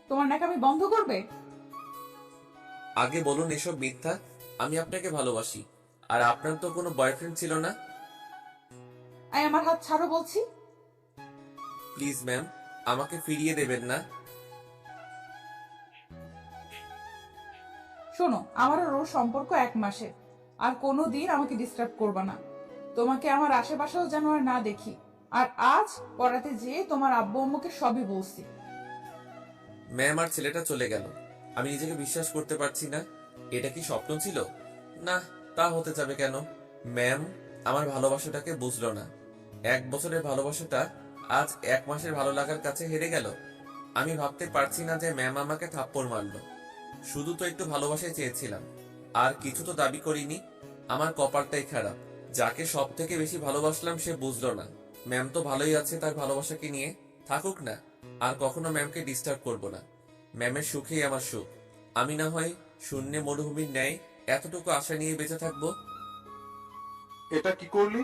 তোমার নাকামি বন্ধ করবে? আগে বলুন এসব মিথ্যা। আমি আপনাকে ভালোবাসি, আর আপনার তো কোনো বয়ফ্রেন্ড ছিল না। এই, আমার হাত ছাড়ো বলছি। প্লিজ ম্যাম, আমাকে ফিরিয়ে দেবেন না। শোনো, আমার আর ওর সম্পর্ক 1 মাসের, আর কোনোদিন আমাকে ডিস্টার্ব করবে না। তোমাকে আমার আশেপাশেও যেন আর না দেখি। আর আজ পড়াতে যেয়ে তোমার আব্বু আম্মুকে সবই বলছি। ম্যাম আর ছেলেটা চলে গেল। আমি নিজেকে বিশ্বাস করতে পারছি না। এটা কি স্বপ্ন ছিল? না, তা হতে যাবে কেন? ম্যাম আমার ভালোবাসাটাকে বুঝলো না। 1 বছরের ভালোবাসাটা আজ 1 মাসের ভালো লাগার কাছে হেরে গেল। আমি ভাবতে পারছি না যে ম্যাম আমাকে থাপ্পড় মারলো। শুধু তো একটু ভালোবাসাই চেয়েছিলাম, আর কিছু তো দাবি করিনি। আমার কপালটাই খারাপ। যাকে সব থেকে বেশি ভালোবাসলাম সে বুঝলো না। ম্যাম তো ভালোই আছে তার ভালোবাসাকে নিয়ে, থাকুক না। আর কখনো ম্যামকে ডিস্টার্ব করব না। ম্যামের সুখেই আমার সুখ। আমি না হয় শূন্যে মরুভূমির ন্যায় এতটুকু আশা নিয়ে বেঁচে থাকবো। এটা কি করলি?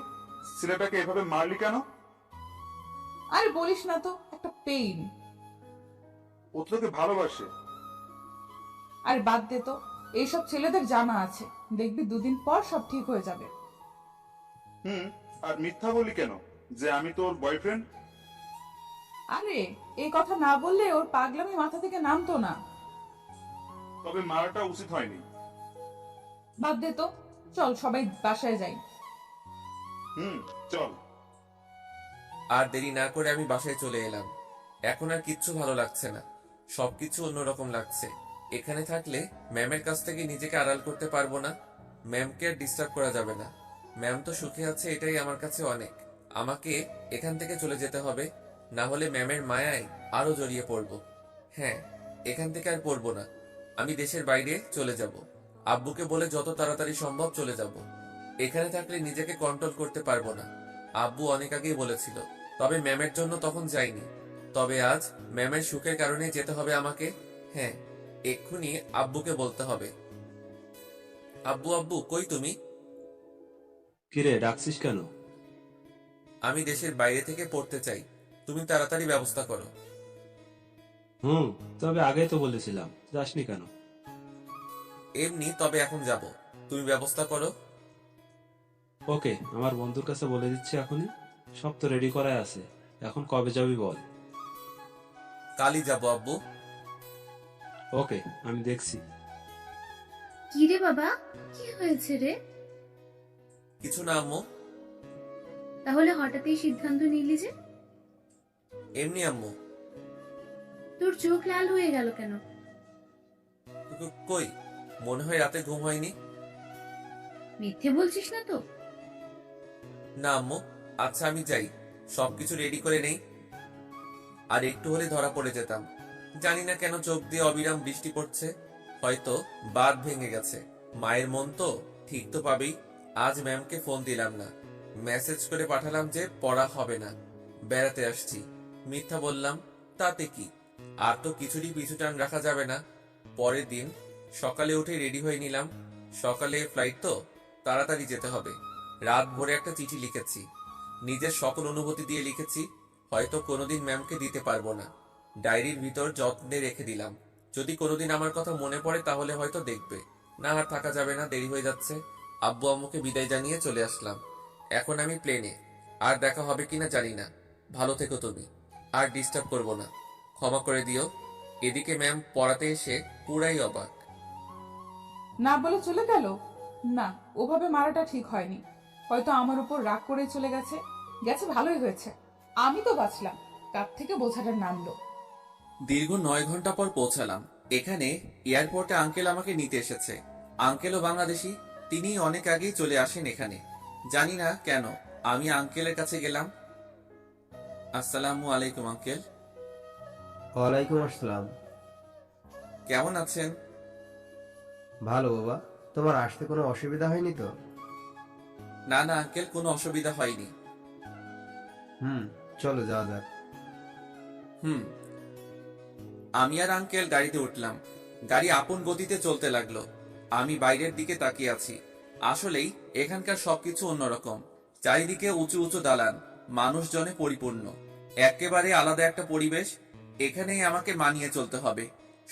ছেলেটাকে এভাবে মারলি কেন? আর বলিস না তো, একটা পেইন। ও তোকে ভালোবাসে। আর বাদ দে তো, এইসব ছেলেদের জানা আছে। দেখবি 2 দিন পর সব ঠিক হয়ে যাবে। আর মিথ্যা বলি কেন যে আমি তোর বয়ফ্রেন্ড? আরে, এই কথা না বললে ওর পাগলামি মাথা থেকে নামতো না। তবে মারাটা উচিত হয়নি। বাদ দে তো, চল সবাই বাসায় যাই। চল। আর দেরি না করে আমি বাসায় চলে এলাম। এখন আর কিচ্ছু ভালো লাগছে না, সবকিছু অন্যরকম লাগছে। এখানে থাকলে ম্যামের কাছ থেকে নিজেকে আড়াল করতে পারবো না। ম্যামকে আর ডিস্টার্ব করা যাবে না। ম্যাম তো সুখে আছে, এটাই আমার কাছে অনেক। আমাকে এখান থেকে চলে যেতে হবে, না হলে ম্যামের মায়ায় আরো জড়িয়ে পড়বো। হ্যাঁ, এখান থেকে আর পড়বো না। আমি দেশের বাইরে চলে যাব। আব্বুকে বলে যত তাড়াতাড়ি সম্ভব চলে যাব। এখানে থাকলে নিজেকে কন্ট্রোল করতে পারবো না। আব্বু অনেক আগেই বলেছিল, তবে ম্যামের জন্য তখন যাইনি। তবে আজ ম্যামের সুখের কারণে যেতে হবে আমাকে। হ্যাঁ, এক্ষুনি আব্বুকে বলতে হবে। আব্বু আব্বু কই তুমি? কিরে, ডাকছিস কেন? আমি দেশের বাইরে থেকে পড়তে চাই, তুমি তাড়াতাড়ি ব্যবস্থা করো। তবে আগেই তো বলেছিলাম, যাসনি কেন? এমনি, তবে এখন যাব, তুমি ব্যবস্থা করো। ওকে, আমার বন্ধুর কাছে বলে দিচ্ছি এখনই। সব তো রেডি করাই আছে, এখন কবে যাবি বল। কালই যাব আব্বু। ওকে, আমি দেখছি। কি রে বাবা, কি হয়েছে রে? কিছু না আম্মু, তাহলে হঠাৎ এই সিদ্ধান্ত নিলি যে? এমনি আম্মু। তোর চোখ লাল হয়ে গেল কেন? কই, মনে হয় রাতে ঘুম হয়নি। মিথ্যে বলছিস না তো? না আম্মু। আচ্ছা আমি যাই, সবকিছু রেডি করে নেই। আর একটু হলে ধরা পড়ে যেতাম। জানি না কেন চোখ দিয়ে অবিরাম বৃষ্টি পড়ছে, হয়তো বাঁধ ভেঙে গেছে। মায়ের মন তো ঠিক তো পাবেই। আজ ম্যামকে ফোন দিলাম না, মেসেজ করে পাঠালাম যে পড়া হবে না, বেড়াতে আসছি। মিথ্যা বললাম, তাতে কি? আর তো কিছুরই পিছু টান রাখা যাবে না। পরের দিন সকালে উঠে রেডি হয়ে নিলাম। সকালে ফ্লাইট তো, তাড়াতাড়ি যেতে হবে। রাত ভোরে একটা চিঠি লিখেছি, নিজের সকল অনুভূতি দিয়ে লিখেছি। হয়তো কোনোদিন ম্যামকে দিতে পারবো না, ডায়েরির ভিতর যত্নে রেখে দিলাম। যদি কোনোদিন আমার কথা মনে পড়ে তাহলে হয়তো দেখবে। না আর থাকা যাবে না, দেরি হয়ে যাচ্ছে। আব্বু আম্মুকে বিদায় জানিয়ে চলে আসলাম। এখন আমি প্লেনে, আর দেখা হবে কিনা জানি না। ভালো থেকো তুমি, আর ডিস্টার্ব করবো না, ক্ষমা করে দিও। এদিকে ম্যাম পড়াতে এসে পুরাই অবাক। না বলে চলে গেল? না, ওভাবে মারাটা ঠিক হয়নি। হয়তো আমার উপর রাগ করে চলে গেছে। গেছে ভালোই হয়েছে, আমি তো বাঁচলাম। কার থেকে বোঝাটা নামলো। দীর্ঘ 9 ঘন্টা পর পৌঁছালাম। এখানে এয়ারপোর্টে আঙ্কেল আমাকে নিতে এসেছে। আঙ্কেলও বাংলাদেশি, তিনি অনেক আগেই চলে আসেন এখানে। জানি না কেন আমি আঙ্কেলের কাছে গেলাম। আসসালামু আলাইকুম আঙ্কেল। ওয়ালাইকুম আসসালাম। কেমন আছেন? ভালো বাবা, তোমার আসতে কোনো অসুবিধা হয়নি তো? না না আঙ্কেল, কোনো অসুবিধা হয়নি। চলো যাওয়া যাক। হুম। আমি আর আঙ্কেল গাড়িতে উঠলাম। গাড়ি আপন গতিতে চলতে লাগলো। আমি বাইরের দিকে তাকিয়ে আছি। আসলেই এখানকার সবকিছু অন্যরকম। চারিদিকে উঁচু উঁচু দালান, মানুষজনে পরিপূর্ণ। একেবারে আলাদা একটা পরিবেশ। এখানেই আমাকে মানিয়ে চলতে হবে।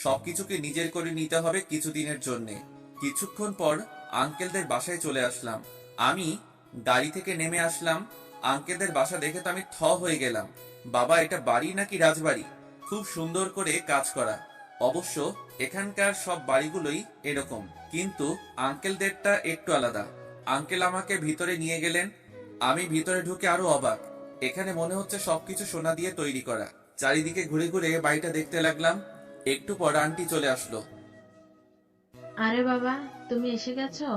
সবকিছুকে নিজের করে নিতে হবে কিছুদিনের জন্যে। কিছুক্ষণ পর আঙ্কেলদের বাসায় চলে আসলাম। আমি গাড়ি থেকে নেমে আসলাম। আঙ্কেলদের বাসা দেখে তো আমি থ হয়ে গেলাম। বাবা, এটা বাড়ি নাকি রাজবাড়ি? খুব সুন্দর করে কাজ করা। অবশ্য এখানকার সব বাড়িগুলোই এরকম, কিন্তু আঙ্কেলদেরটা একটু আলাদা। আঙ্কেল আমাকে ভিতরে নিয়ে গেলেন। আমি ভিতরে ঢুকে আরো অবাক। এখানে মনে হচ্ছে সবকিছু সোনা দিয়ে তৈরি করা। চারিদিকে ঘুরে ঘুরে বাড়িটা দেখতে লাগলাম। একটু পর আন্টি চলে আসলো। আরে বাবা, তুমি এসে গেছো?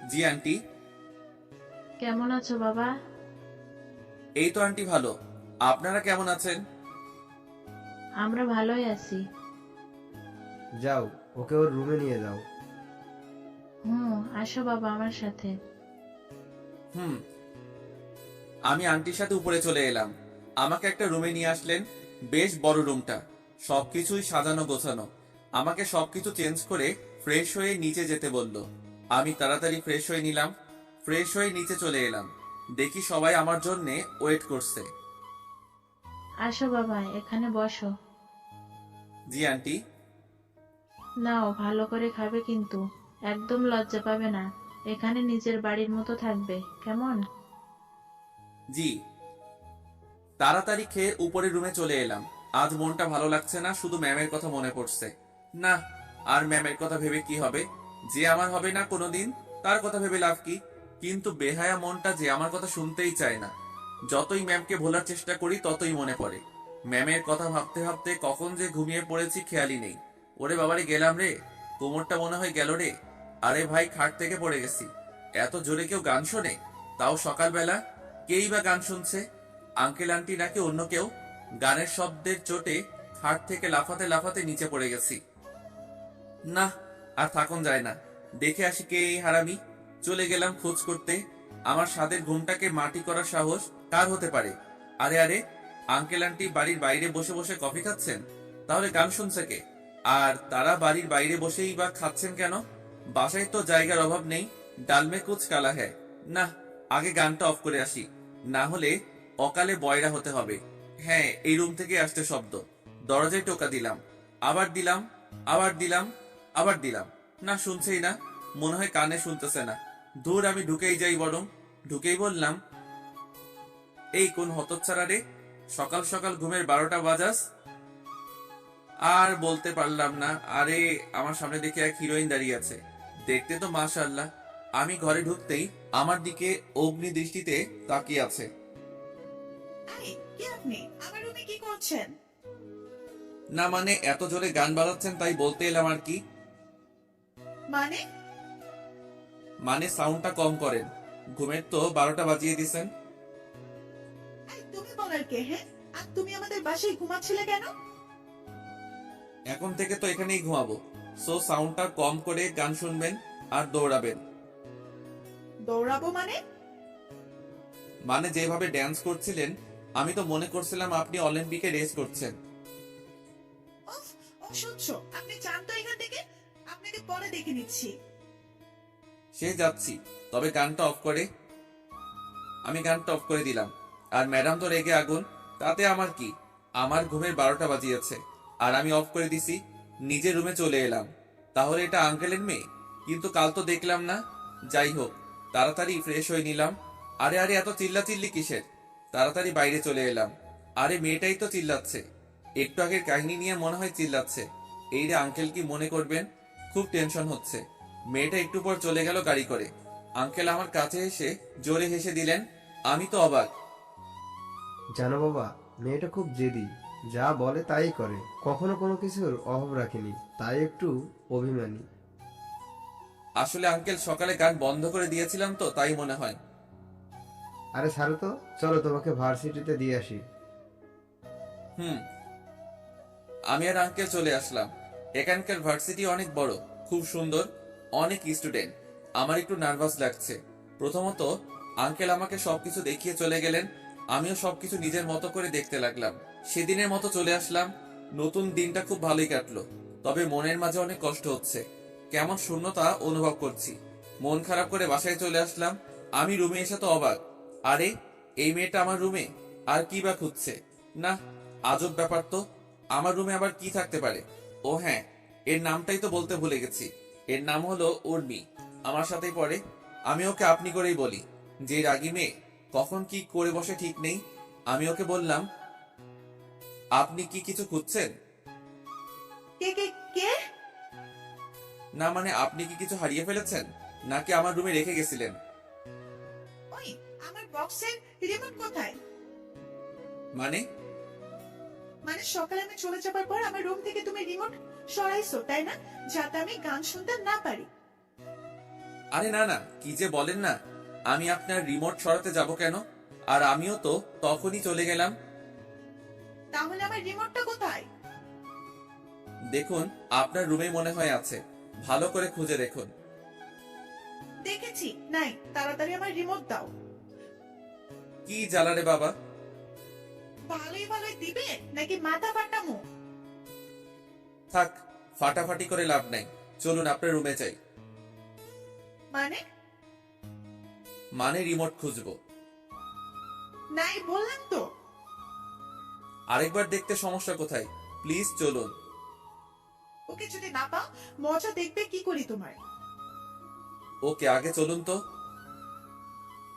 জি আন্টি। কেমন আছো বাবা? এই তো আন্টি ভালো, আপনারা কেমন আছেন? আমরা ভালোই আছি। যাও, ওকে ওর রুমে নিয়ে যাও। আসো বাবা আমার সাথে। হুম। আমি আন্টির সাথে উপরে চলে এলাম। আমাকে একটা রুমে নিয়ে আসলেন। বেশ বড় রুমটা, সবকিছুই সাজানো গোছানো। আমাকে সবকিছু চেঞ্জ করে ফ্রেশ হয়ে নিচে যেতে বলল। আমি তাড়াতাড়ি ফ্রেশ হয়ে নিলাম। ফ্রেশ হয়ে নিচে চলে এলাম। দেখি সবাই আমার জন্য ওয়েট করছে। আসো বাবা, এখানে বসো। জি আন্টি। নাও, ভালো করে খাবে কিন্তু একদম লজ্জা পাবে না। এখানে নিজের বাড়ির মতো থাকবে, কেমন? জি। তাড়াতাড়ি খেয়ে উপরের রুমে চলে এলাম। আজ মনটা ভালো লাগছে না, শুধু ম্যামের কথা মনে পড়ছে। না, আর ম্যামের কথা ভেবে কি হবে? যে আমার হবে না কোনোদিন, তার কথা ভেবে লাভ কি? কিন্তু বেহায়া মনটা যে আমার কথা শুনতেই চায় না। যতই ম্যামকে ভোলার চেষ্টা করি ততই মনে পড়ে। ম্যামের কথা ভাবতে ভাবতে কখন যে ঘুমিয়ে পড়েছি খেয়ালই নেই। ওরে বাবারে, গেলাম রে, কোমরটা মনে হয় গেল রে। আরে ভাই, খাট থেকে পড়ে গেছি। এত জোরে কেউ গান শোনে? তাও সকালবেলা। কেই বা গান শুনছে? আঙ্কেল আন্টি নাকি অন্য কেউ? গানের শব্দের চোটে খাট থেকে লাফাতে লাফাতে নিচে পড়ে গেছি। না, আর থাকুন যায় না, দেখে আসি কে এই হারামি। চলে গেলাম খোঁজ করতে। আমার স্বাদের ঘুমটাকে মাটি করার সাহস কার হতে পারে? আরে আরে, আঙ্কেল আন্টি বাড়ির বাইরে বসে বসে কফি খাচ্ছেন, তাহলে গান শুনছে কে? আর তারা বাড়ির বাইরে বসেই বা খাচ্ছেন কেন? বাসায় তো জায়গার অভাব নেই। ডালমে কুচ কালা হ্যায়। না, আগে গানটা অফ করে আসি, না হলে অকালে বয়রা হতে হবে। হ্যাঁ, এই রুম থেকে আসছে শব্দ। দরজায় টোকা দিলাম, আবার দিলাম, আবার দিলাম, আবার দিলাম। না, শুনছেই না। মনে হয় কানে শুনতেছে না। দূর, আমি ঢুকেই যাই বরং। ঢুকেই বললাম, এই কোন হতচ্ছাড়া রে, সকাল সকাল ঘুমের 12টা বাজাস? আর বলতে পারলাম না। আরে, আমার সামনে দেখে এক হিরোইন দাঁড়িয়ে আছে। দেখতে তো মাশাআল্লাহ। আমি ঘরে ঢুকতেই আমার দিকে অগ্নি দৃষ্টিতে তাকিয়ে আছে। এই, কে আপনি? আমার রুমে কি করছেন? না মানে, এত জোরে গান বাজাচ্ছেন তাই বলতে এলাম আর কি। মানে? মানে সাউন্ডটা কম করেন। ঘুমের তো 12টা বাজিয়ে দিছেন। এই, তুমি বলার কে? হ্যাঁ, আর তুমি আমাদের বাসায় ঘুমাচ্ছিলে কেন? এখন থেকে তো এখানেই ঘুমাবো। সো সাউন্ডটা কম করে গান শুনবেন আর দৌড়াবেন। দৌড়াবো মানে? মানে যেভাবে ড্যান্স করছিলেন, আমি তো মনে করছিলাম আপনি অলিম্পিকে রেস করছেন। উফ, অসহ্য। আপনি যান তো এখান থেকে, আপনাকে পরে দেখে নিচ্ছি। সে যাচ্ছি, তবে গানটা অফ করে। আমি গানটা অফ করে দিলাম। আর ম্যাডাম তো রেগে আগুন। তাতে আমার কি? আমার ঘুমের 12টা বাজিয়েছে আর আমি অফ করে দিছি। নিজের রুমে চলে এলাম। তাহলে এটা আঙ্কেলের মেয়ে? কিন্তু কাল তো দেখলাম না। যাই হোক, তাড়াতাড়ি ফ্রেশ হয়ে নিলাম। আরে আরে, এত চিল্লাচিল্লি কিসের? তাড়াতাড়ি বাইরে চলে এলাম। আরে, মেয়েটাই তো চিল্লাচ্ছে। একটু আগের কাহিনী নিয়ে মনে হয় চিল্লাচ্ছে। এই রে, আঙ্কেল কি মনে করবেন? খুব টেনশন হচ্ছে। মেয়েটা একটু পর চলে গেল গাড়ি করে। আঙ্কেল আমার কাছে এসে জোরে হেসে দিলেন। আমি তো অবাক। জানো বাবা, মেয়েটা খুব জেদি, যা বলে তাই করে, কখনো কোনো কিছুর অভাব রাখেনি, তাই একটু অভিমানী। আসলে আঙ্কেল, সকালে গান বন্ধ করে দিয়েছিলাম তো তাই মনে হয়। আরে ছাড়ো তো, চলো তোমাকে ভার্সিটিতে দিয়ে আসি। হুম। আমি আর আঙ্কেল চলে আসলাম। এখানকার ভার্সিটি অনেক বড়, খুব সুন্দর, অনেক স্টুডেন্ট। আমার একটু নার্ভাস লাগছে। প্রথমত আঙ্কেল আমাকে সবকিছু দেখিয়ে চলে গেলেন। আমিও সবকিছু নিজের মতো করে দেখতে লাগলাম। সেদিনের মতো চলে আসলাম। নতুন দিনটা খুব ভালোই কাটলো, তবে মনের মাঝে অনেক কষ্ট হচ্ছে। কেমন শূন্যতা অনুভব করছি। মন খারাপ করে বাসায় চলে আসলাম। আমি রুমে এসে তো অবাক। আরে, এই মেয়েটা আমার রুমে, আর কি বা খুঁজছে? না, আজব ব্যাপার তো। আমার রুমে আবার কি থাকতে পারে? ও হ্যাঁ, এর নামটাই তো বলতে ভুলে গেছি। এর নাম হলো উর্মি। আমার সাথেই পড়ে। আমি ওকে আপনি করেই বলি। যে রাগী মেয়ে, কখন কি করে বসে ঠিক নেই। আমি ওকে বললাম, আপনি কি কিছু খুঁজছেন? কে কে কে? না মানে, আপনি কি কিছু হারিয়ে ফেলেছেন, নাকি আমার রুমে রেখে গেছিলেন? ওই, আমার বক্সের রিমোট কোথায়? মানে? মানে সকালে আমি চলে যাবার পর আমার রুম থেকে তুমি রিমোট সরাইছো, তাই না? যাতে আমি গান শুনতে না পারি। আরে না না, কি যে বলেন না। আমি আপনার রিমোট সরাতে যাব কেন? আর আমিও তো তখনই চলে গেলাম। তাহলে আমার রিমোটটা কোথায়? দেখুন, আপনার রুমে মনে হয় আছে। ভালো করে খুঁজে দেখুন। দেখেছি, নাই। তাড়াতাড়ি আমার রিমোট দাও। কি জ্বালা রে বাবা। ভালোই ভালোই দিবে নাকি মাথা ফাটামো? থাক, ফাটাফাটি করে লাভ নাই। চলুন আপনার রুমে যাই। মানে? মানে রিমোট খুঁজবো। নাই বললাম তো। আরেকবার দেখতে সমস্যা কোথায়? প্লিজ চলুন। ওকে যদি না পাও, মজা দেখবে কি করি তোমার। ওকে, আগে চলুন তো।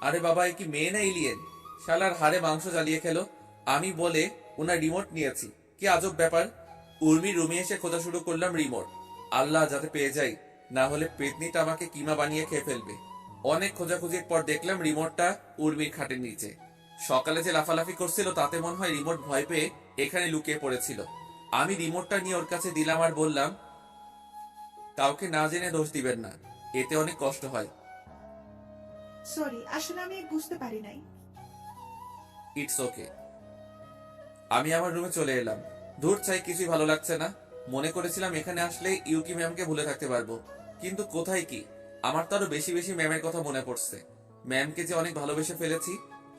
আরে বাবা, এ কি মেয়ে না এলিয়েন? শালার হাড়ে মাংস জ্বালিয়ে খেলো। আমি বলে ওনার রিমোট নিয়েছি, কি আজব ব্যাপার। উর্মির রুমে এসে খোঁজা শুরু করলাম রিমোট। আল্লাহ, যাতে পেয়ে যাই, না হলে পেতনিটা আমাকে কিমা বানিয়ে খেয়ে ফেলবে। অনেক খোঁজাখুঁজির পর দেখলাম রিমোটটা উর্মির খাটের নিচে। সকালে যে লাফালাফি করছিল তাতে মনে হয় রিমোট ভয় পেয়ে এখানে লুকিয়ে পড়েছিল। আমি রিমোটটা নিয়ে ওর কাছে দিলাম আর বললাম, কাউকে না জেনে দোষ দিবেন না, এতে অনেক কষ্ট হয়। সরি, আসলে আমি বুঝতে পারি নাই। It's okay. আমি আমার রুমে চলে এলাম। দূর চাই, কিছুই ভালো লাগছে না। মনে করেছিলাম এখানে আসলে ইউকি ম্যামকে ভুলে থাকতে পারবো, কিন্তু কোথায় কি। আমার তো আরো বেশি বেশি ম্যামের কথা মনে পড়ছে। ম্যামকে যে অনেক ভালোবেসে ফেলেছি।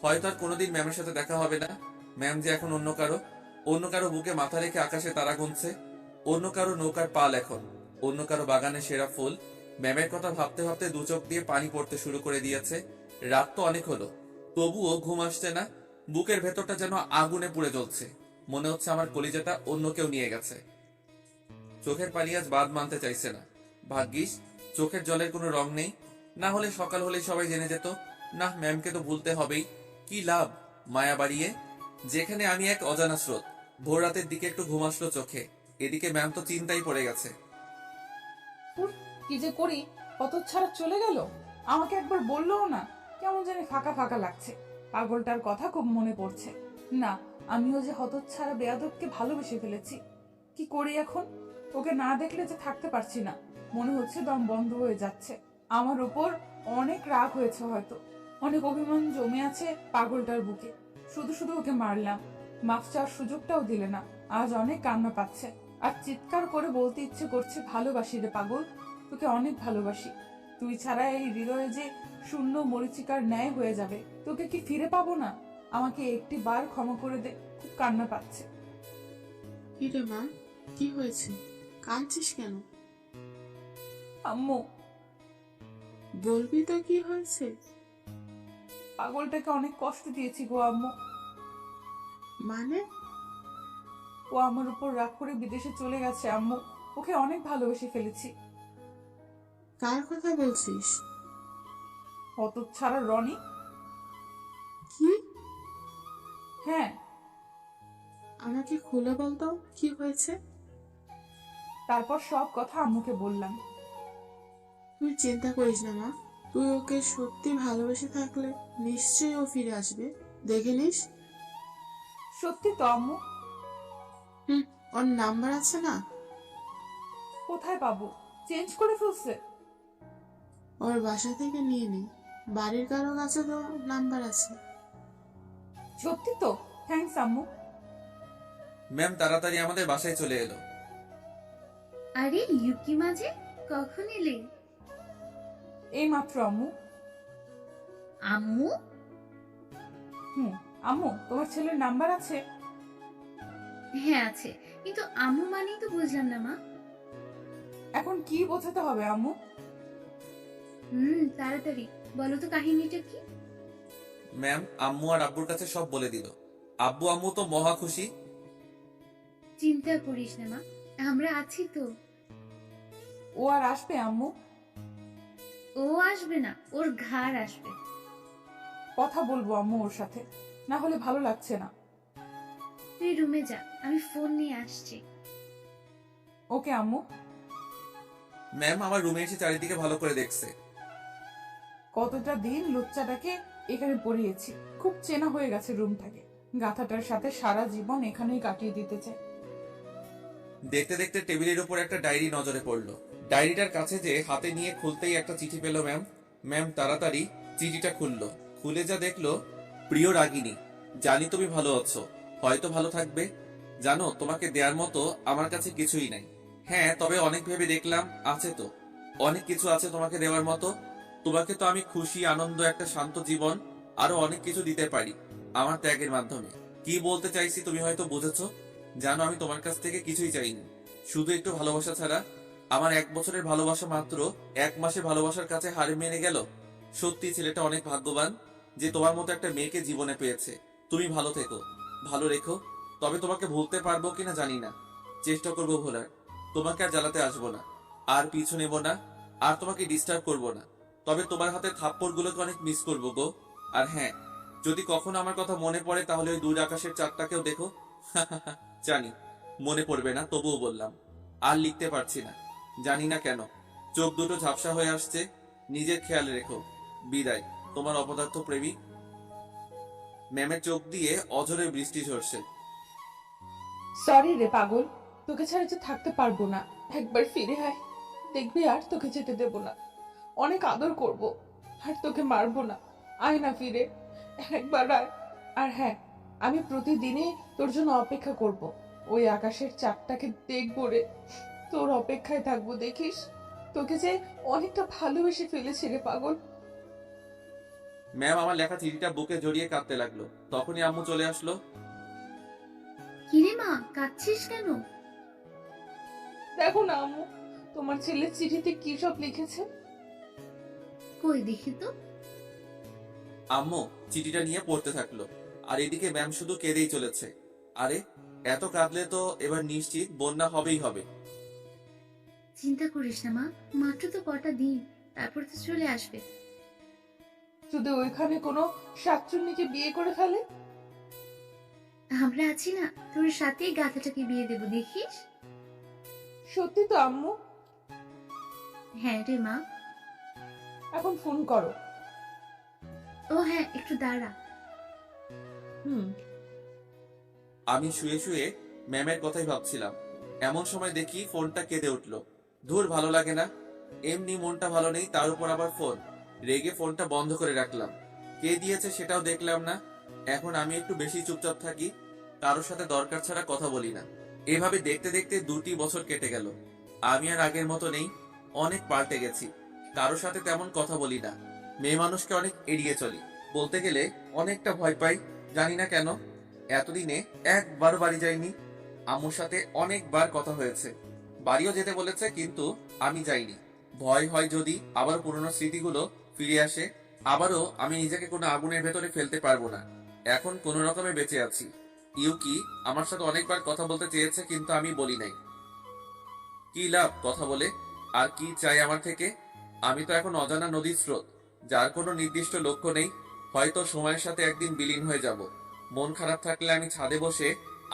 হয়তো আর কোনোদিন ম্যামের সাথে দেখা হবে না। ম্যাম যে এখন অন্য কারো বুকে মাথা রেখে আকাশে তারা গুনছে, অন্য কারো নৌকার পাল এখন, অন্য কারো বাগানে সেরা ফুল। ম্যামের কথা ভাবতে ভাবতে দু চোখ দিয়ে পানি পড়তে শুরু করে দিয়েছে। রাত তো অনেক হলো, তবুও ঘুম আসছে না। বুকের ভেতরটা যেন আগুনে পুড়ে জ্বলছে। মনে হচ্ছে আমার কলিজাটা অন্য কেউ নিয়ে গেছে। চোখের পানি আজ বাদ মানতে চাইছে না। ভাগ্যিস চোখের জলের কোনো রং নেই, না হলে সকাল হলেই সবাই জেনে যেত। না, ম্যামকে তো ভুলতে হবেই। কি লাভ মায়া বাড়িয়ে, যেখানে আমি এক অজানা স্রোত। ভোর রাতের দিকে একটু ঘুম আসলো চোখে, এদিকে ম্যাম তো চিন্তাই পড়ে গেছে। কি যে করি, হতচ্ছাড়া চলে গেল, আমাকে একবার বললোও না। কেমন জানি ফাঁকা ফাঁকা লাগছে। পাগলটার কথা খুব মনে পড়ছে। না, আমিও যে হতচ্ছাড়া বেয়াদবকে ভালোবেসে ফেলেছি। কি করি এখন? ওকে না দেখলে যে থাকতে পারছি না, মনে হচ্ছে দম বন্ধ হয়ে যাচ্ছে। আমার উপর অনেক রাগ হয়েছে, হয়তো অনেক অভিমান জমে আছে পাগলটার বুকে। শুধু শুধু ওকে মারলাম, মাফ চাওয়ার সুযোগটাও দিলে না। আজ অনেক কান্না পাচ্ছে, আর চিৎকার করে বলতে ইচ্ছে করছে, ভালোবাসি রে পাগল, তোকে অনেক ভালোবাসি। তুই ছাড়া এই হৃদয়ে যে শূন্য মরিচিকার ন্যায় হয়ে যাবে। তোকে কি ফিরে পাবো না? আমাকে একটি বার ক্ষমা করে দে, খুব কান্না পাচ্ছে। কি রে মা, কি হয়েছে? কাঁদছিস কেন? আম্মু, বলবি তো কি হয়েছে? পাগলটাকে অনেক কষ্ট দিয়েছি গো আম্মু। মানে? ও আমার উপর রাগ করে বিদেশে চলে গেছে আম্মু। ওকে অনেক ভালোবেসে ফেলেছি। কার কথা বলছিস? হতচ্ছাড়া রনি। কি? হ্যাঁ, আমাকে খুলে বলতো কি হয়েছে। তারপর সব কথা আম্মুকে বললাম। তুই চিন্তা করিস না মা, তুই ওকে সত্যি ভালোবেসে থাকলে নিশ্চয়ই ও ফিরে আসবে, দেখে নিস। সত্যি তো আম্মু। ওর নাম্বার আছে না? কোথায় পাবো? চেঞ্জ করে ফেলছে। ওর বাসা থেকে নিয়ে নে, বাড়ির কারো কাছে তো নাম্বার আছে। সত্যি তো? থ্যাঙ্কস আম্মু। ম্যাম তাড়াতাড়ি আমাদের বাসায় চলে এলো। আরে ইউকি মাঝে কখন এলে? এই মাত্র আম্মু। আম্মু? আম্মু, তোমার ছেলের নাম্বার আছে? হ্যাঁ আছে, কিন্তু আম্মু মানেই তো বুঝলাম না মা। এখন কি বোঝাতে হবে আম্মু? তাড়াতাড়ি বলো তো কাহিনীটা কি। ম্যাম আম্মু আর আব্বুর কাছে সব বলে দিল। আব্বু আম্মু তো মহা খুশি। চিন্তা করিস না মা, আমরা আছি তো। ও আর আসবে আম্মু? ও আসবে না, ওর ঘাড় আসবে। কথা বলবো আম্মু ওর সাথে, না হলে ভালো লাগছে না। তুই রুমে যা, আমি ফোন নিয়ে আসছি। ওকে আম্মু। ম্যাম আমার রুমে এসে চারিদিকে ভালো করে দেখছে। কতটা দিন লুচ্চাটাকে এখানে পড়িয়েছি, খুব চেনা হয়ে গেছে রুমটাকে। গাথাটার সাথে সারা জীবন এখানেই কাটিয়ে দিতে চাই। দেখতে দেখতে টেবিলের উপর একটা ডায়েরি নজরে পড়লো। ডায়েরিটার কাছে যে হাতে নিয়ে খুলতেই একটা চিঠি পেল ম্যাম। ম্যাম তাড়াতাড়ি চিঠিটা খুললো। খুলে যা দেখলো, প্রিয় রাগিনী, জানি তুমি ভালো আছো, হয়তো ভালো থাকবে। জানো তোমাকে দেওয়ার মতো আমার কাছে কিছুই নাই। হ্যাঁ, তবে অনেক ভেবে দেখলাম আছে তো, অনেক কিছু আছে তোমাকে দেওয়ার মতো। তোমাকে তো আমি খুশি, আনন্দ, একটা শান্ত জীবন, আরো অনেক কিছু দিতে পারি আমার ত্যাগের মাধ্যমে। কি বলতে চাইছি তুমি হয়তো বুঝেছো। জানো আমি তোমার কাছ থেকে কিছুই চাইনি, শুধু একটু ভালোবাসা ছাড়া। আমার 1 বছরের ভালোবাসা মাত্র 1 মাসে ভালোবাসার কাছে হার মেনে গেল। সত্যি ছেলেটা অনেক ভাগ্যবান যে তোমার মতো একটা মেয়েকে জীবনে পেয়েছে। তুমি ভালো থেকো, ভালো রেখো। তবে তোমাকে ভুলতে পারবো কিনা জানি না, চেষ্টা করবো ভোলার। তোমাকে আর জ্বালাতে আসবো না, আর পিছু নেব না, আর তোমাকে ডিস্টার্ব করবো না। তবে তোমার হাতে থাপ্পড় গুলোকে অনেক মিস করবো গো। আর হ্যাঁ, যদি কখনো আমার কথা মনে পড়ে তাহলে ওই দূর আকাশের চাঁদটাকেও দেখো। জানি মনে পড়বে না, তবুও বললাম। আর লিখতে পারছি না, জানি না কেন, চোখ দুটো ঝাপসা হয়ে আসছে। নিজের খেয়াল রেখো। বিদায়, তোমার অপদার্থ প্রেমী। ম্যামের চোখ দিয়ে অঝরে বৃষ্টি ঝরছে। সরি রে পাগল, তোকে ছাড়া যে থাকতে পারবো না। একবার ফিরে আয়, দেখবি আর তোকে যেতে দেব না। অনেক আদর করব, আর তোকে মারবো না। আয় না ফিরে, একবার আয়। আর হ্যাঁ, আমি প্রতিদিনই তোর জন্য অপেক্ষা করব। ওই আকাশের চাঁদটাকে দেখবো রে, তোর অপেক্ষায় থাকবো। দেখিস, তোকে যে অনেকটা ভালোবেসে ফেলেছি রে পাগল। ম্যাম আমার লেখা চিঠিটা বুকে জড়িয়ে কাঁদতে লাগলো। তখনই আম্মু চলে আসলো। মা কাঁদছিস কেন? দেখো না আম্মু, তোমার ছেলের চিঠিতে কি সব লিখেছে। কই দেখি তো। আম্মু চিঠিটা নিয়ে পড়তে থাকলো, আর এদিকে ম্যাম শুধু কেঁদেই চলেছে। আরে এত কাঁদলে তো এবার নিশ্চিত বন্যা হবেই হবে। চিন্তা করিস না মা, মাত্র তো কটা দিন, তারপর তো চলে আসবে। যদি ওইখানে কোনো শাকচুন্নিকে বিয়ে করে ফেলে? আমরা আছি না, তোর সাথেই গাথাটাকে বিয়ে দেবো, দেখিস। সত্যি তো আম্মু? হ্যাঁ রে মা। এখন ফোন করো। ও হ্যাঁ, একটু দাঁড়া। আমি শুয়ে শুয়ে ম্যামের কথাই ভাবছিলাম, এমন সময় দেখি ফোনটা কেঁদে উঠলো। ধুর, ভালো লাগে না, এমনি মনটা ভালো নেই, তার উপর আবার ফোন। রেগে ফোনটা বন্ধ করে রাখলাম। কে দিয়েছে সেটাও দেখলাম না। এখন আমি একটু বেশি চুপচাপ থাকি, কারোর সাথে দরকার ছাড়া কথা বলি না। এভাবে দেখতে দেখতে 2টি বছর কেটে গেল। আমি আর আগের মতো নেই, অনেক পাল্টে গেছি। কারোর সাথে তেমন কথা বলি না, মেয়ে মানুষকে অনেক এড়িয়ে চলি। বলতে গেলে অনেকটা ভয় পাই, জানি না কেন। এতদিনে একবারও বাড়ি যাইনি। আম্মুর সাথে অনেকবার কথা হয়েছে, বাড়িও যেতে বলেছে, কিন্তু আমি যাইনি। ভয় হয় যদি আবার পুরনো স্মৃতিগুলো ফিরে আসে, আবারও আমি নিজেকে কোনো আগুনের ভেতরে ফেলতে পারবো না। এখন কোনো রকমে বেঁচে আছি। ইউকি আমার সাথে অনেকবার কথা বলতে চেয়েছে, কিন্তু আমি বলি নাই। কি লাভ কথা বলে? আর কি চাই আমার থেকে? আমি তো এখন অজানা নদীর স্রোত, যার কোনো নির্দিষ্ট লক্ষ্য নেই। হয়তো সময়ের সাথে একদিন বিলীন হয়ে যাব। মন খারাপ থাকলে আমি ছাদে বসে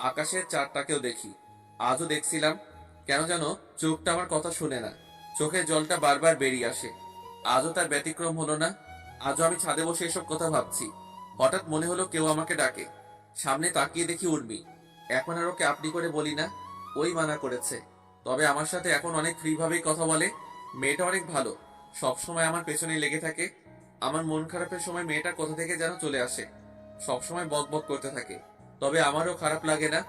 আকাশের চাঁদটাকেও দেখি। আজও দেখছিলাম, কেন যেন চোখটা আমার কথা শুনে না, চোখের জলটা বারবার বেরিয়ে আসে। আজও তার ব্যতিক্রম হলো না। আজও আমি ছাদে বসে এসব কথা ভাবছি। হঠাৎ মনে হলো কেউ আমাকে ডাকে। সামনে তাকিয়ে দেখি উর্মি। এখন আর ওকে আপনি করে বলি না, ওই মানা করেছে। তবে আমার সাথে এখন অনেক ফ্রি ভাবেই কথা বলে। মেয়েটা অনেক ভালো, সবসময় আমার পেছনে লেগে থাকে। আমার মন খারাপের সময় মেয়েটা কোথা থেকে যেন চলে আসে, সবসময় বক বক করতে থাকে। তবে আমারও খারাপ লাগে না,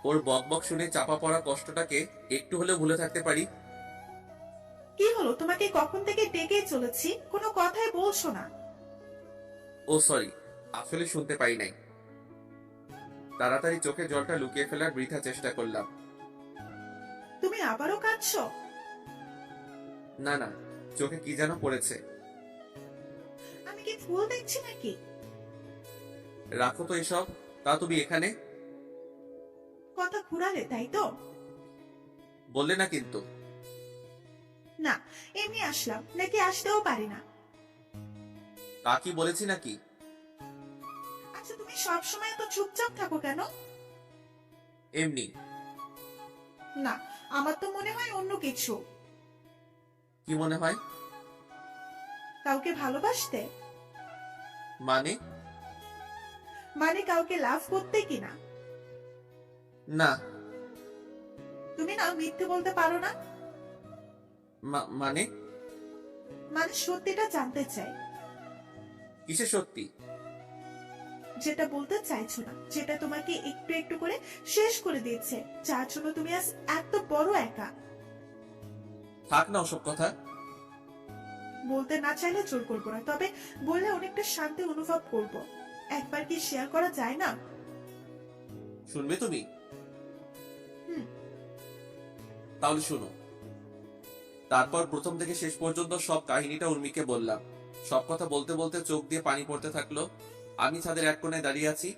ওর বক বক শুনে চাপা পড়া কষ্টটাকে একটু হলেও ভুলে থাকতে পারি। কি হলো, তোমাকে কখন থেকে ডেকেই চলেছি, কোনো কথাই বলছো না। ও সরি, আসলে শুনতে পাই নাই। তাড়াতাড়ি চোখে জলটা লুকিয়ে ফেলার বৃথা চেষ্টা করলাম। তুমি আবারও কাঁদছো? না না, চোখে কি যেন পড়েছে। আমি কি ভুল দেখছি নাকি? রাখো তো এসব। তা তুমি এখানে কথা ঘুরালে তাই তো? বললে না কিন্তু। না, এমনি আসলাম, নাকি আসতেও পারি না। তা কি বলেছি নাকি? আচ্ছা, তুমি সবসময় এত চুপচাপ থাকো কেন? এমনি। না, আমার তো মনে হয় অন্য কিছু। কি মনে হয়? কাউকে ভালোবাসতে? মানে? মানে কাউকে লাভ করতে কিনা? না। তুমি না মিথ্যে বলতে পারো না। মানে? মানে সত্যিটা জানতে চাই। কিসে সত্যি? যেটা বলতে চাইছো না, যেটা তোমাকে একটু একটু করে শেষ করে দিচ্ছে, যার জন্য তুমি আজ এত বড় একা। থাক না ওসব কথা। বলতে না চাইলে জোর করবো না, তবে বললে অনেকটা শান্তি অনুভব করব। একবার কি শেয়ার করা যায় না? শুনবে তুমি? হুম। তাহলে শুনো। তারপর প্রথম থেকে শেষ পর্যন্ত সব কাহিনীটা উর্মিকে বললাম। সব কথা বলতে বলতে চোখ দিয়ে পানি পড়তে থাকলো। আমি ছাদের এক কোণায় দাঁড়িয়ে আছি,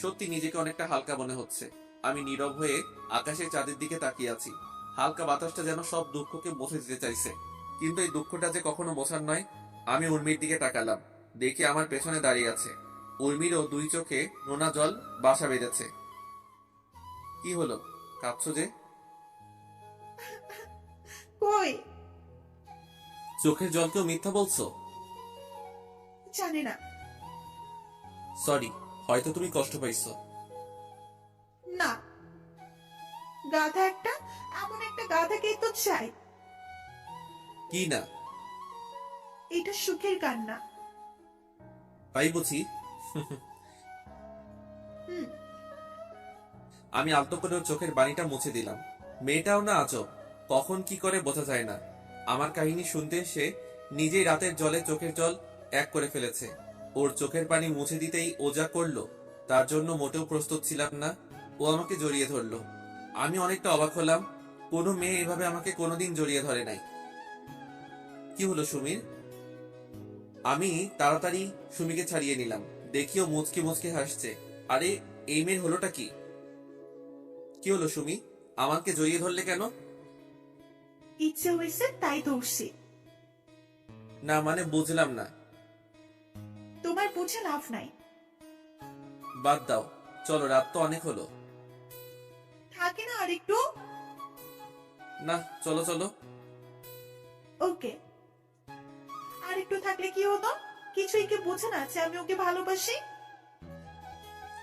সত্যি নিজেকে অনেকটা হালকা মনে হচ্ছে। আমি নীরব হয়ে আকাশের চাঁদের দিকে তাকিয়ে আছি। হালকা বাতাসটা যেন সব দুঃখকে মুছে দিতে চাইছে, কিন্তু এই দুঃখটা যে কখনো মোছার নয়। আমি উর্মির দিকে তাকালাম, দেখি আমার পেছনে দাঁড়িয়ে আছে। উর্মিরও 2 চোখে নোনা জল বাসা বেঁধেছে। কি হলো, কাঁদছো যে? কই? চোখের জলকেও মিথ্যা বলছো? জানি না। সরি, হয়তো তুমি কষ্ট পাইছো। না, গাধা একটা, এমন একটা গাধাকেই তো চাই। কি না? এটা সুখের কান্না। তাই বুঝি। হুম। আমি আলতো করে ওর চোখের বাণীটা মুছে দিলাম। মেয়েটাও না আজব, কখন কি করে বোঝা যায় না। আমার কাহিনী শুনতে সে নিজেই রাতের জলে চোখের জল এক করে ফেলেছে। ওর চোখের পানি মুছে দিতেই ও যা করলো, তার জন্য মোটেও প্রস্তুত ছিলাম না। ও আমাকে জড়িয়ে ধরলো। আমি অনেকটা অবাক হলাম, কোনো মেয়ে এভাবে আমাকে কোনোদিন জড়িয়ে ধরে নাই। কি হলো সুমির? আমি তাড়াতাড়ি সুমিকে ছাড়িয়ে নিলাম, দেখিও মুচকি মুচকি হাসছে। আরে এই মেয়ের হলোটা কি? কি হলো সুমি, আমাকে জড়িয়ে ধরলে কেন? ইচ্ছে হয়েছে তাই ধরছি। না মানে বুঝলাম না। তোমার বুঝে লাভ নাই। বাদ দাও, চলো, রাত তো অনেক হলো। থাকে না আর একটু? না, চলো চলো। ওকে, আর একটু থাকলে কি হতো? কিছুই কি বোঝে না যে আমি ওকে ভালোবাসি?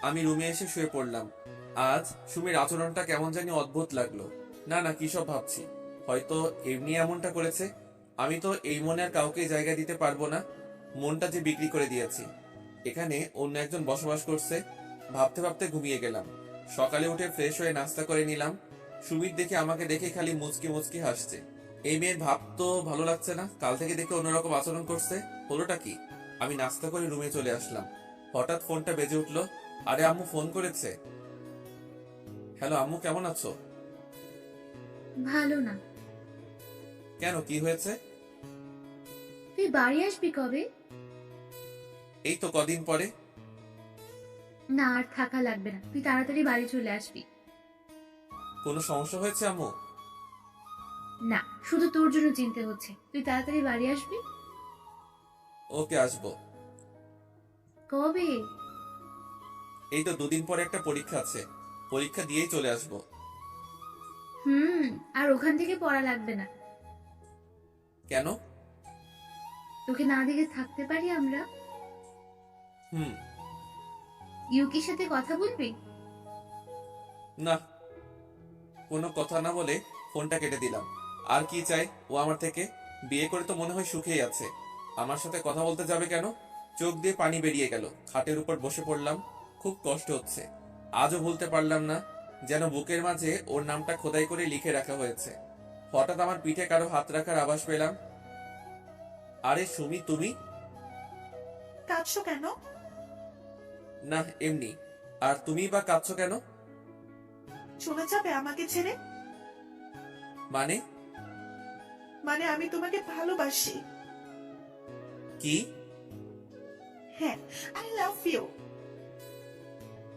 আমি রুমে এসে শুয়ে পড়লাম। আজ সুমির আচরণটা কেমন জানি অদ্ভুত লাগলো। না না, কি সব ভাবছি, হয়তো এমনি এমনটা করেছে। আমি তো এই মনে আর কাউকে জায়গা দিতে পারবো না। মনটা যে বিক্রি করে দিয়েছি। এখানে অন্য একজন বসবাস করছে। ভাবতে ভাবতে ঘুমিয়ে গেলাম। সকালে উঠে ফ্রেশ হয়ে নাস্তা করে নিলাম। সুমির দেখে আমাকে দেখে খালি মুচকি মুচকি হাসছে। এই মেয়ের ভাব তো ভালো লাগছে না, কাল থেকে দেখে অন্যরকম আচরণ করছে। হলোটা কি? আমি নাস্তা করে রুমে চলে আসলাম। হঠাৎ ফোনটা বেজে উঠলো। আরে আম্মু ফোন করেছে। হ্যালো আম্মু, কেমন আছো? ভালো না। কেন, কি হয়েছে? তুই বাড়ি আসবি কবে? এই তো কদিন পরে। না, আর থাকা লাগবে না, তুই তাড়াতাড়ি বাড়ি চলে আসবি। কোনো সমস্যা হয়েছে আম্মু? না, শুধু তোর জন্য চিন্তা হচ্ছে, তুই তাড়াতাড়ি বাড়ি আসবি। ওকে, আসবো। কবে? এই তো দুদিন পরে একটা পরীক্ষা আছে, পরীক্ষা দিয়েই চলে আসবো। আর ওখান থেকে পড়া লাগবে না। কেন? তোকে না দেখে থাকতে পারি আমরা? ইউকির সাথে কথা বলবি? না, কোনো কথা না বলে ফোনটা কেটে দিলাম। আর কি চাই ও আমার থেকে? বিয়ে করে তো মনে হয় সুখেই আছে। আমার সাথে কথা বলতে যাবে কেন? চোখ দিয়ে পানি বেরিয়ে গেল। খাটের উপর বসে পড়লাম। খুব কষ্ট হচ্ছে। আজও ভুলতে পারলাম না, যেন বুকের মাঝে ওর নামটা খোদাই করে লিখে রাখা হয়েছে। হঠাৎ আমার পিঠে কারো হাত রাখার আভাস পেলাম। আরে সুমি, তুমি? কাঁদছো কেন? না, এমনি। আর তুমি বা কাঁদছো কেন? চলে যাবে আমাকে ছেড়ে? মানে? মানে আমি তোমাকে ভালোবাসি। কি? হ্যাঁ, আই লাভ ইউ।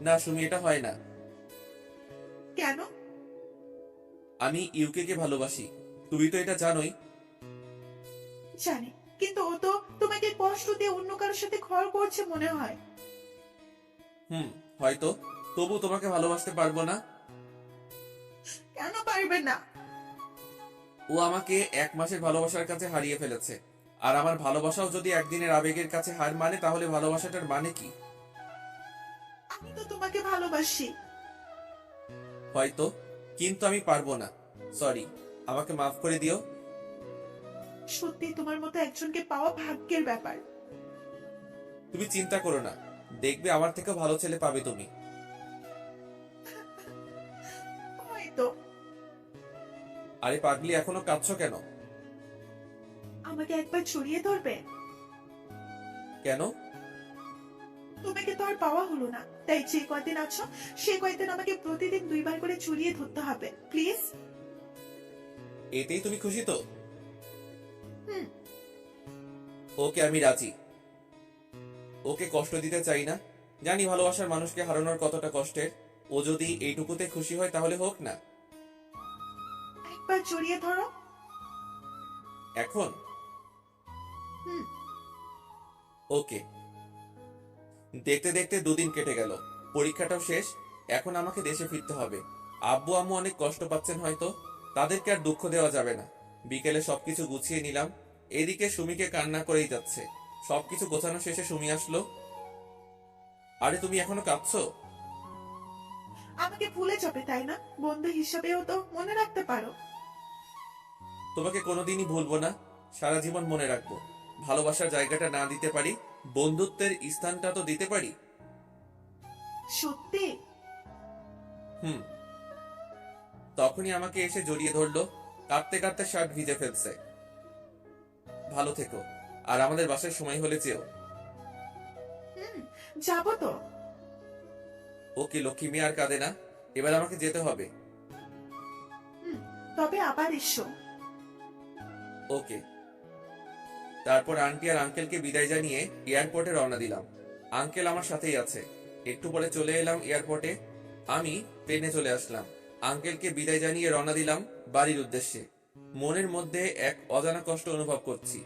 না সুমি, এটা হয় না। কেন? আমি ইউকে কে ভালোবাসি, তুমি তো এটা জানোই। জানি, কিন্তু ও তো তোমাকে কষ্ট দিয়ে অন্য কারোর সাথে ঘর করছে মনে হয়। হয়তো, তবু তোমাকে ভালোবাসতে পারবো না। কেন পারবে না? ও আমাকে 1 মাসের ভালোবাসার কাছে হারিয়ে ফেলেছে। আর আমার ভালোবাসাও যদি একদিনের আবেগের কাছে হার মানে, তাহলে ভালোবাসাটার মানে কি? আমি তো তোমাকে ভালোবাসি। হয়তো, কিন্তু আমি পারবো না। সরি, আমাকে মাফ করে দিও। সত্যি তোমার মতো একজনকে পাওয়া ভাগ্যের ব্যাপার। তুমি চিন্তা করো না, দেখবে আমার থেকেও ভালো ছেলে পাবে তুমি। হয়তো। আরে পাগলি, এখনো কাঁদছো কেন? আমাকে একবার জড়িয়ে ধরবে? কেন? তোমাকে তো আর পাওয়া হলো না, তাই যে কয়দিন আছো সেই কয়দিন আমাকে প্রতিদিন 2 বার করে জড়িয়ে ধরতে হবে, প্লিজ। এতেই তুমি খুশি তো? হুম। ওকে, আমি রাজি। ওকে কষ্ট দিতে চাই না। জানি ভালোবাসার মানুষকে হারানোর কতটা কষ্টের। ও যদি এইটুকুতে খুশি হয় তাহলে হোক না। একবার জড়িয়ে ধরো। এখন? হুম। ওকে। দেখতে দেখতে 2 দিন কেটে গেল। পরীক্ষাটাও শেষ। এখন আমাকে দেশে ফিরতে হবে। আব্বু আম্মু অনেক কষ্ট পাচ্ছেন হয়তো, তাদেরকে আর দুঃখ দেওয়া যাবে না। বিকেলে সবকিছু গুছিয়ে নিলাম। এদিকে সুমিকে কান্না করেই যাচ্ছে। সবকিছু গোছানো শেষে সুমি আসলো। আরে তুমি এখনো কাঁদছো? আমাকে ভুলে যাবে তাই না? বন্ধু হিসেবেও তো মনে রাখতে পারো। তোমাকে কোনোদিনই ভুলবো না, সারা জীবন মনে রাখবো। ভালোবাসার জায়গাটা না দিতে পারি, বন্ধুত্বের স্থানটা তো দিতে পারি। সত্যি? তখনই আমাকে এসে জড়িয়ে ধরলো। কাঁদতে কাঁদতে শার্ট ভিজে ফেলছে। ভালো থেকো, আর আমাদের বাসার সময় হলে যেও। যাবো তো। ওকে, লক্ষ্মী মেয়ে আর কাঁদে না। এবার আমাকে যেতে হবে। তবে আবার এসো। ওকে। তারপর আন্টি আর আঙ্কেলকে বিদায় জানিয়ে এয়ারপোর্টে রওনা দিলাম। আঙ্কেল আমার সাথেই আছে। একটু পরে চলে এলাম এয়ারপোর্টে। আমি প্লেনে চলে আসলাম। আঙ্কেলকে বিদায় জানিয়ে রওনা দিলাম বাড়ির উদ্দেশ্যে। মনের মধ্যে এক অজানা কষ্ট অনুভব করছি।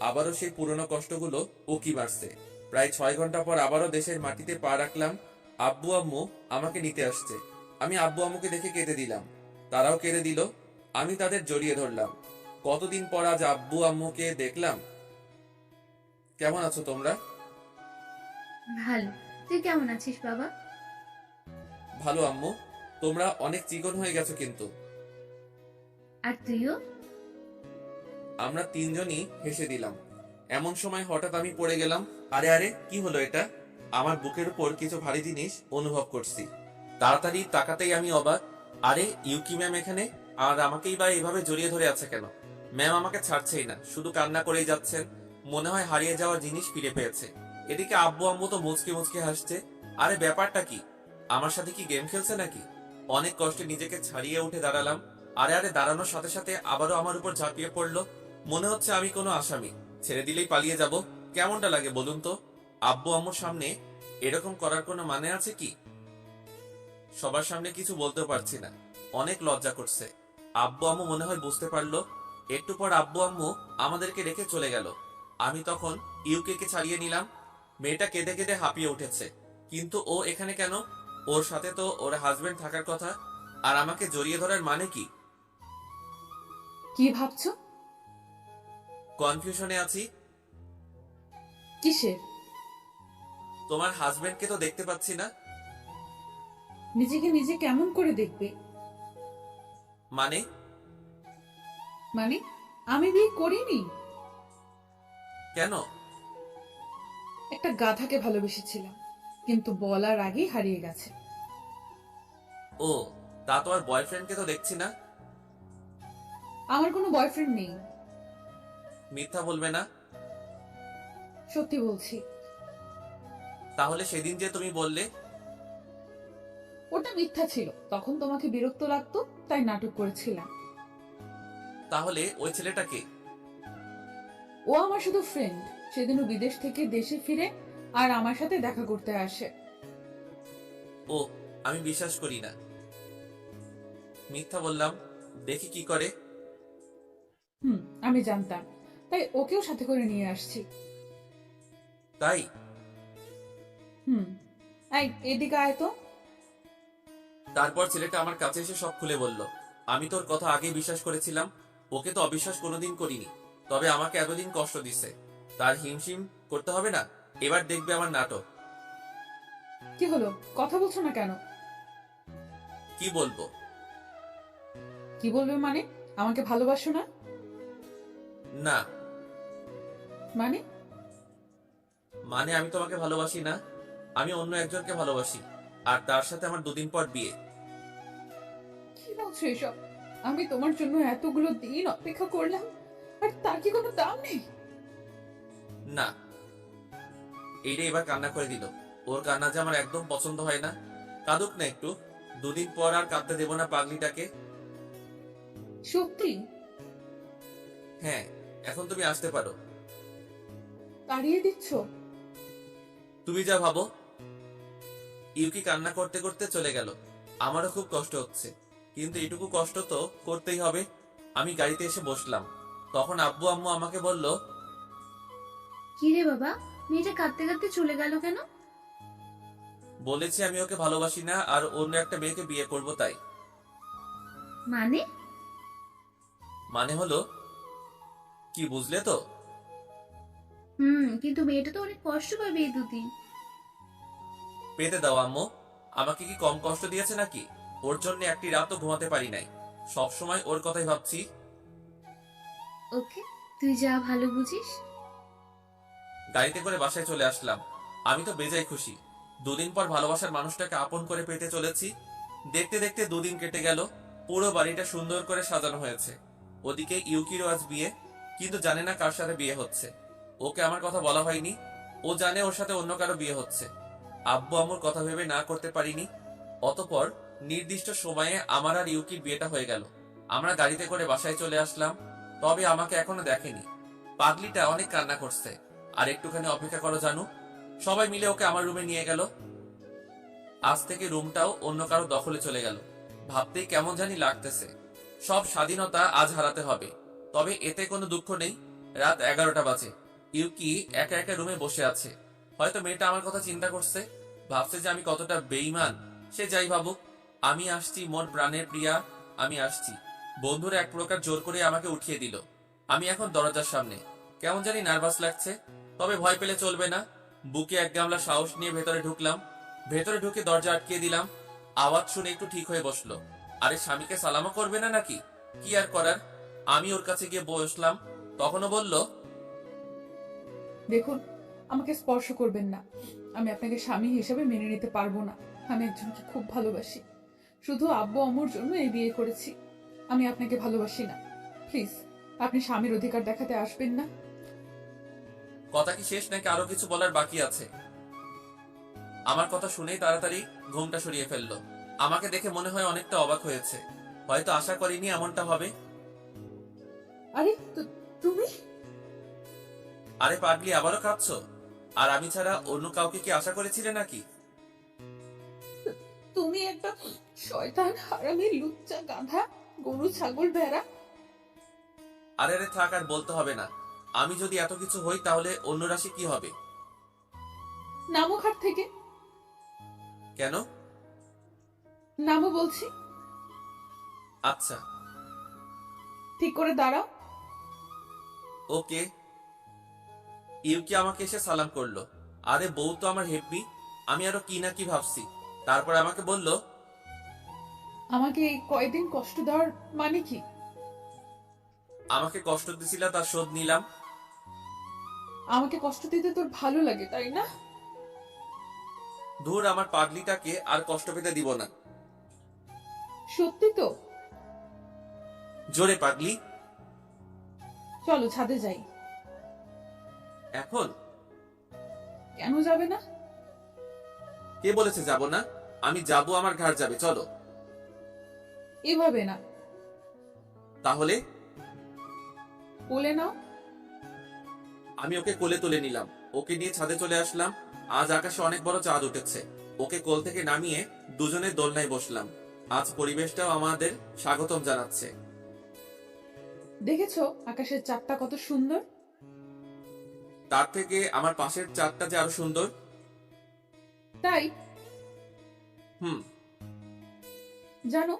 আবারও সেই পুরনো কষ্টগুলো উকি মারছে। প্রায় 6 ঘন্টা পর আবারও দেশের মাটিতে পা রাখলাম। আব্বু আম্মু আমাকে নিতে আসছে। আমি আব্বু আম্মুকে দেখে কেঁদে দিলাম। তারাও কেঁদে দিল। আমি তাদের জড়িয়ে ধরলাম। কতদিন পর আজ আব্বু আম্মুকে দেখলাম। কেমন আছো তোমরা? ভালো। তুই কেমন আছিস বাবা? ভালো আম্মু। তোমরা অনেক চিকন হয়ে গেছো কিন্তু। আর তুইও। আমরা তিনজনই হেসে দিলাম। এমন সময় হঠাৎ আমি পড়ে গেলাম। আরে আরে, কি হলো এটা? আমার বুকের উপর কিছু ভারী জিনিস অনুভব করছি। তাড়াতাড়ি তাকাতেই আমি অবাক। আরে ইউকি ম্যাম এখানে, আর আমাকেই বা এভাবে জড়িয়ে ধরে আছে কেন? ম্যাম আমাকে ছাড়ছেই না, শুধু কান্না করেই যাচ্ছেন। মনে হয় হারিয়ে যাওয়া জিনিস ফিরে পেয়েছে। এদিকে আব্বু আম্মু তো মুচকে মুচকে হাসছে। আরে ব্যাপারটা কি? আমার সাথে কি গেম খেলছে নাকি? অনেক কষ্টে নিজেকে ছাড়িয়ে উঠে দাঁড়ালাম। আরে আরে, দাঁড়ানোর সাথে সাথে আবারও আমার উপর ঝাঁপিয়ে পড়লো। মনে হচ্ছে আমি কোনো আসামি, ছেড়ে দিলেই পালিয়ে যাব। কেমনটা লাগে বলুন তো? আব্বু আম্মুর সামনে এরকম করার কোনো মানে আছে কি? সবার সামনে কিছু বলতে পারছি না, অনেক লজ্জা করছে। আব্বু আম্মু মনে হয় বুঝতে পারলো। একটু পর আব্বু আম্মু আমাদেরকে রেখে চলে গেল। আমি তখন ইউকে কে ছাড়িয়ে নিলাম। মেয়েটা কেঁদে কেঁদে হাঁপিয়ে উঠেছে। কিন্তু ও এখানে কেন? ওর সাথে তো ওর হাজবেন্ড থাকার কথা। আর আমাকে জড়িয়ে ধরার মানে কি? কি ভাবছো? কনফিউশনে আছি। কিসের? তোমার হাজবেন্ডকে তো দেখতে পাচ্ছি না। নিজেকে নিজে কেমন করে দেখবে? মানে? মানে আমি বিয়ে করিনি। কেন? একটা গাধাকে ভালোবেসেছিলাম, কিন্তু বলার আগেই হারিয়ে গেছে। ও, তা তো আর বয়ফ্রেন্ডকে তো দেখছি না। আমার কোনো বয়ফ্রেন্ড নেই। মিথ্যা বলবে না। সত্যি বলছি। তাহলে সেদিন যে তুমি বললে। ওটা মিথ্যা ছিল, তখন তোমাকে বিরক্ত লাগতো তাই নাটক করেছিলাম। তাহলে ওই ছেলেটাকে? ও আমার শুধু ফ্রেন্ড। সেদিনও বিদেশ থেকে দেশে ফিরে আর আমার সাথে দেখা করতে আসে। ও, আমি বিশ্বাস করি না। মিথ্যা বললাম, দেখি কি করে। আমি জানতাম, তাই ওকেও সাথে করে নিয়ে আসছি। তাই? এই এদিকে আয় তো। তারপর ছেলেটা আমার কাছে এসে সব খুলে বলল। আমি তোর কথা আগেই বিশ্বাস করেছিলাম। ওকে তো অবিশ্বাস কোনোদিন করিনি। তবে আমাকে এতদিন কষ্ট দিছে, তার হিমশিম করতে হবে না। এবার দেখবে আমার নাটক। কি হলো, কথা বলছো না কেন? কি বলবো? কি বলবে মানে? আমাকে ভালোবাসো না? না। মানে? মানে আমি তোমাকে ভালোবাসি না। আমি অন্য একজনকে ভালোবাসি, আর তার সাথে আমার 2 দিন পর বিয়ে। কি বলছো এসব? আমি তোমার জন্য এতগুলো দিন অপেক্ষা করলাম, আর তার কি কোনো দাম নেই? না। এইটা এবার কান্না করে দিল। ওর কান্না যে আমার একদম পছন্দ হয় না। কাঁদুক না একটু। 2 দিন পর আর কাঁদতে দেব না পাগলিটাকে। সত্যি? হ্যাঁ, এখন তুমি আসতে পারো। তাড়িয়ে দিচ্ছ? তুমি যা ভাবো। ইউকি কান্না করতে করতে চলে গেল। আমারও খুব কষ্ট হচ্ছে, কিন্তু এটুকু কষ্ট তো করতেই হবে। আমি গাড়িতে এসে বসলাম। তখন আব্বু আম্মু আমাকে বলল, কি রে বাবা, মেয়েটা কাঁদতে কাঁদতে চলে গেল কেন? বলেছি আমি ওকে ভালোবাসি না আর অন্য একটা মেয়েকে বিয়ে করব তাই। মানে? মানে হলো কি, বুঝলে তো? কিন্তু মেয়েটা তো অনেক কষ্ট পাবে এই 2 দিন। পেতে দাও আম্মু। আমাকে কি কম কষ্ট দিয়েছে নাকি? ওর জন্য একটি রাতও ঘুমাতে পারি নাই। সব সময় ওর কথাই ভাবছি। ওকে, তুই যা ভালো বুঝিস। গাড়িতে করে বাসায় চলে আসলাম। আমি তো বেজায় খুশি। 2 দিন পর ভালোবাসার মানুষটাকে আপন করে পেতে চলেছি। দেখতে দেখতে 2 দিন কেটে গেল। পুরো বাড়িটা সুন্দর করে সাজানো হয়েছে। ওদিকে ইউকিরও আজ বিয়ে, কিন্তু জানে না কার সাথে বিয়ে হচ্ছে। ওকে আমার কথা বলা হয়নি। ও জানে ওর সাথে অন্য কারো বিয়ে হচ্ছে। আব্বু আম্মুর কথা ভেবে না করতে পারিনি। অতঃপর নির্দিষ্ট সময়ে আমার আর ইউকির বিয়েটা হয়ে গেল। আমরা গাড়িতে করে বাসায় চলে আসলাম, তবে আমাকে এখনো দেখেনি। পাগলিটা অনেক কান্না করছে। আর একটুখানি অপেক্ষা করো জানু, সবাই মিলে ওকে আমার রুমে নিয়ে গেল। আজ থেকে রুমটাও অন্য কারো দখলে চলে গেল। ভাবতেই কেমন জানি লাগতেছে। সব স্বাধীনতা আজ হারাতে হবে, তবে এতে কোনো দুঃখ নেই। রাত 11টা বাজে। ইউকি একা একা রুমে বসে আছে। হয়তো মেয়েটা আমার কথা চিন্তা করছে, ভাবছে যে আমি কতটা বেঈমান। সে যাই ভাবুক, আমি আসছি মোর প্রাণের প্রিয়া, আমি আসছি। বন্ধুরা এক প্রকার জোর করে আমাকে উঠিয়ে দিল। আমি এখন দরজার সামনে, কেমন জানি নার্ভাস লাগছে, তবে ভয় পেলে চলবে না। বুকে এক গামলা সাহস নিয়ে ভেতরে ঢুকলাম। ভেতরে ঢুকে দরজা আটকিয়ে দিলাম। আওয়াজ শুনে একটু ঠিক হয়ে বসলো। আরে স্বামীকে সালামও করবে না নাকি? কি আর করার, আমি ওর কাছে গিয়ে বসলাম। তখনও বলল, দেখুন, আমাকে স্পর্শ করবেন না। আমি আপনাকে স্বামী হিসেবে মেনে নিতে পারবো না। আমি একজনকে খুব ভালোবাসি। শুধু আব্বু আম্মুর জন্য এই বিয়ে করেছি। আমি আপনাকে ভালোবাসি না। প্লিজ, আপনি স্বামীর অধিকার দেখাতে আসবেন না। কথা কি শেষ নাকি আরো কিছু বলার বাকি আছে? আমার কথা শুনেই তাড়াতাড়ি ঘুমটা সরিয়ে ফেললো। আমাকে দেখে মনে হয় অনেকটা অবাক হয়েছে। হয়তো আশা করিনি এমনটা হবে। আরে তুমি? আরে পাগলি, আবারও কাঁদছো? আর আমি ছাড়া অন্য কাউকে কি আশা করেছিলে নাকি? তুমি একটা শয়তান, হারামি, লুচ্চা, গাধা, গরু, ছাগল, ভেড়া। আরে আরে থাক, আর বলতে হবে না। আমি যদি এত কিছু হই তাহলে অন্য রাশি কি হবে? নামো খাট থেকে। কেন? নামো বলছি। আচ্ছা, ঠিক করে দাঁড়াও। ওকে। ইউকি আমাকে এসে সালাম করলো। আরে বউ তো আমার হেব্বি। আমি আরো কি না কি ভাবছি। তারপর আমাকে বলল, আমাকে এই কয়দিন কষ্ট দেওয়ার মানে কি? আমাকে কষ্ট দিছিল, তার শোধ নিলাম। আমাকে কষ্ট দিতে তোর ভালো লাগে, তাই না? ধুর, আমার পাগলিটাকে আর কষ্ট পেতে দিব না। সত্যি তো? জোরে পাগলি। চলো ছাদে যাই। এখন? কেন যাবে না? কে বলেছে যাব না? আমি যাব, আমার ঘাড় যাবে, চলো। এভাবে না, তাহলে? বলে নাও। আমি ওকে কোলে তুলে নিলাম। ওকে নিয়ে ছাদে চলে আসলাম। আজ আকাশে অনেক বড় চাঁদ উঠেছে। ওকে কোল থেকে নামিয়ে দুজনে দোলনায় বসলাম। আজ পরিবেশটাও আমাদের স্বাগতম জানাচ্ছে। দেখেছো আকাশের চাঁদটা কত সুন্দর? তার থেকে আমার পাশের চাঁদটা যে আরো সুন্দর। তাই? হুম। জানো,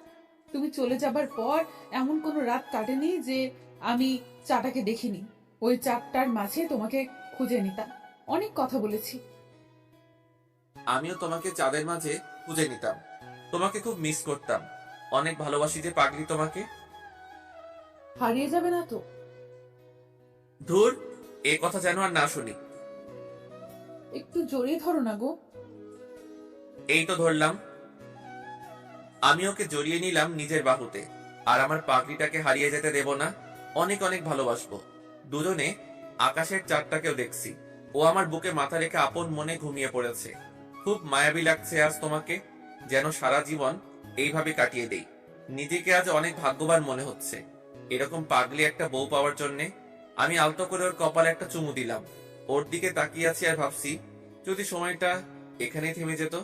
তুমি চলে যাবার পর এমন কোনো রাত কাটেনি যে আমি চাঁদটাকে দেখিনি। ওই চাঁদটার মাঝে তোমাকে খুঁজে নিতাম। অনেক কথা বলেছি। আমিও তোমাকে চাঁদের মাঝে খুঁজে নিতাম। তোমাকে খুব মিস করতাম। অনেক ভালোবাসি যে পাগলি তোমাকে। হারিয়ে যাবে না তো? ধুর, এ কথা যেন আর না শুনি। একটু জড়িয়ে ধরো না গো। এই তো ধরলাম। আমি ওকে জড়িয়ে নিলাম নিজের বাহুতে। আর আমার পাগলিটাকে হারিয়ে যেতে দেব না। অনেক অনেক ভালোবাসবো। দুজনে আকাশের চাঁদটাকেও দেখছি। ও আমার বুকে মাথা রেখে আপন মনে ঘুমিয়ে পড়েছে। খুব মায়াবী লাগছে আজ তোমাকে, যেন সারা জীবন এইভাবে কাটিয়ে দেই। নিজেকে আজ অনেক ভাগ্যবান মনে হচ্ছে এরকম পাগলি একটা বউ পাওয়ার জন্যে। আমি আলতো করে ওর কপালে একটা চুমু দিলাম। ওর দিকে তাকিয়ে আছি আর ভাবছি, যদি সময়টা এখানেই থেমে যেত।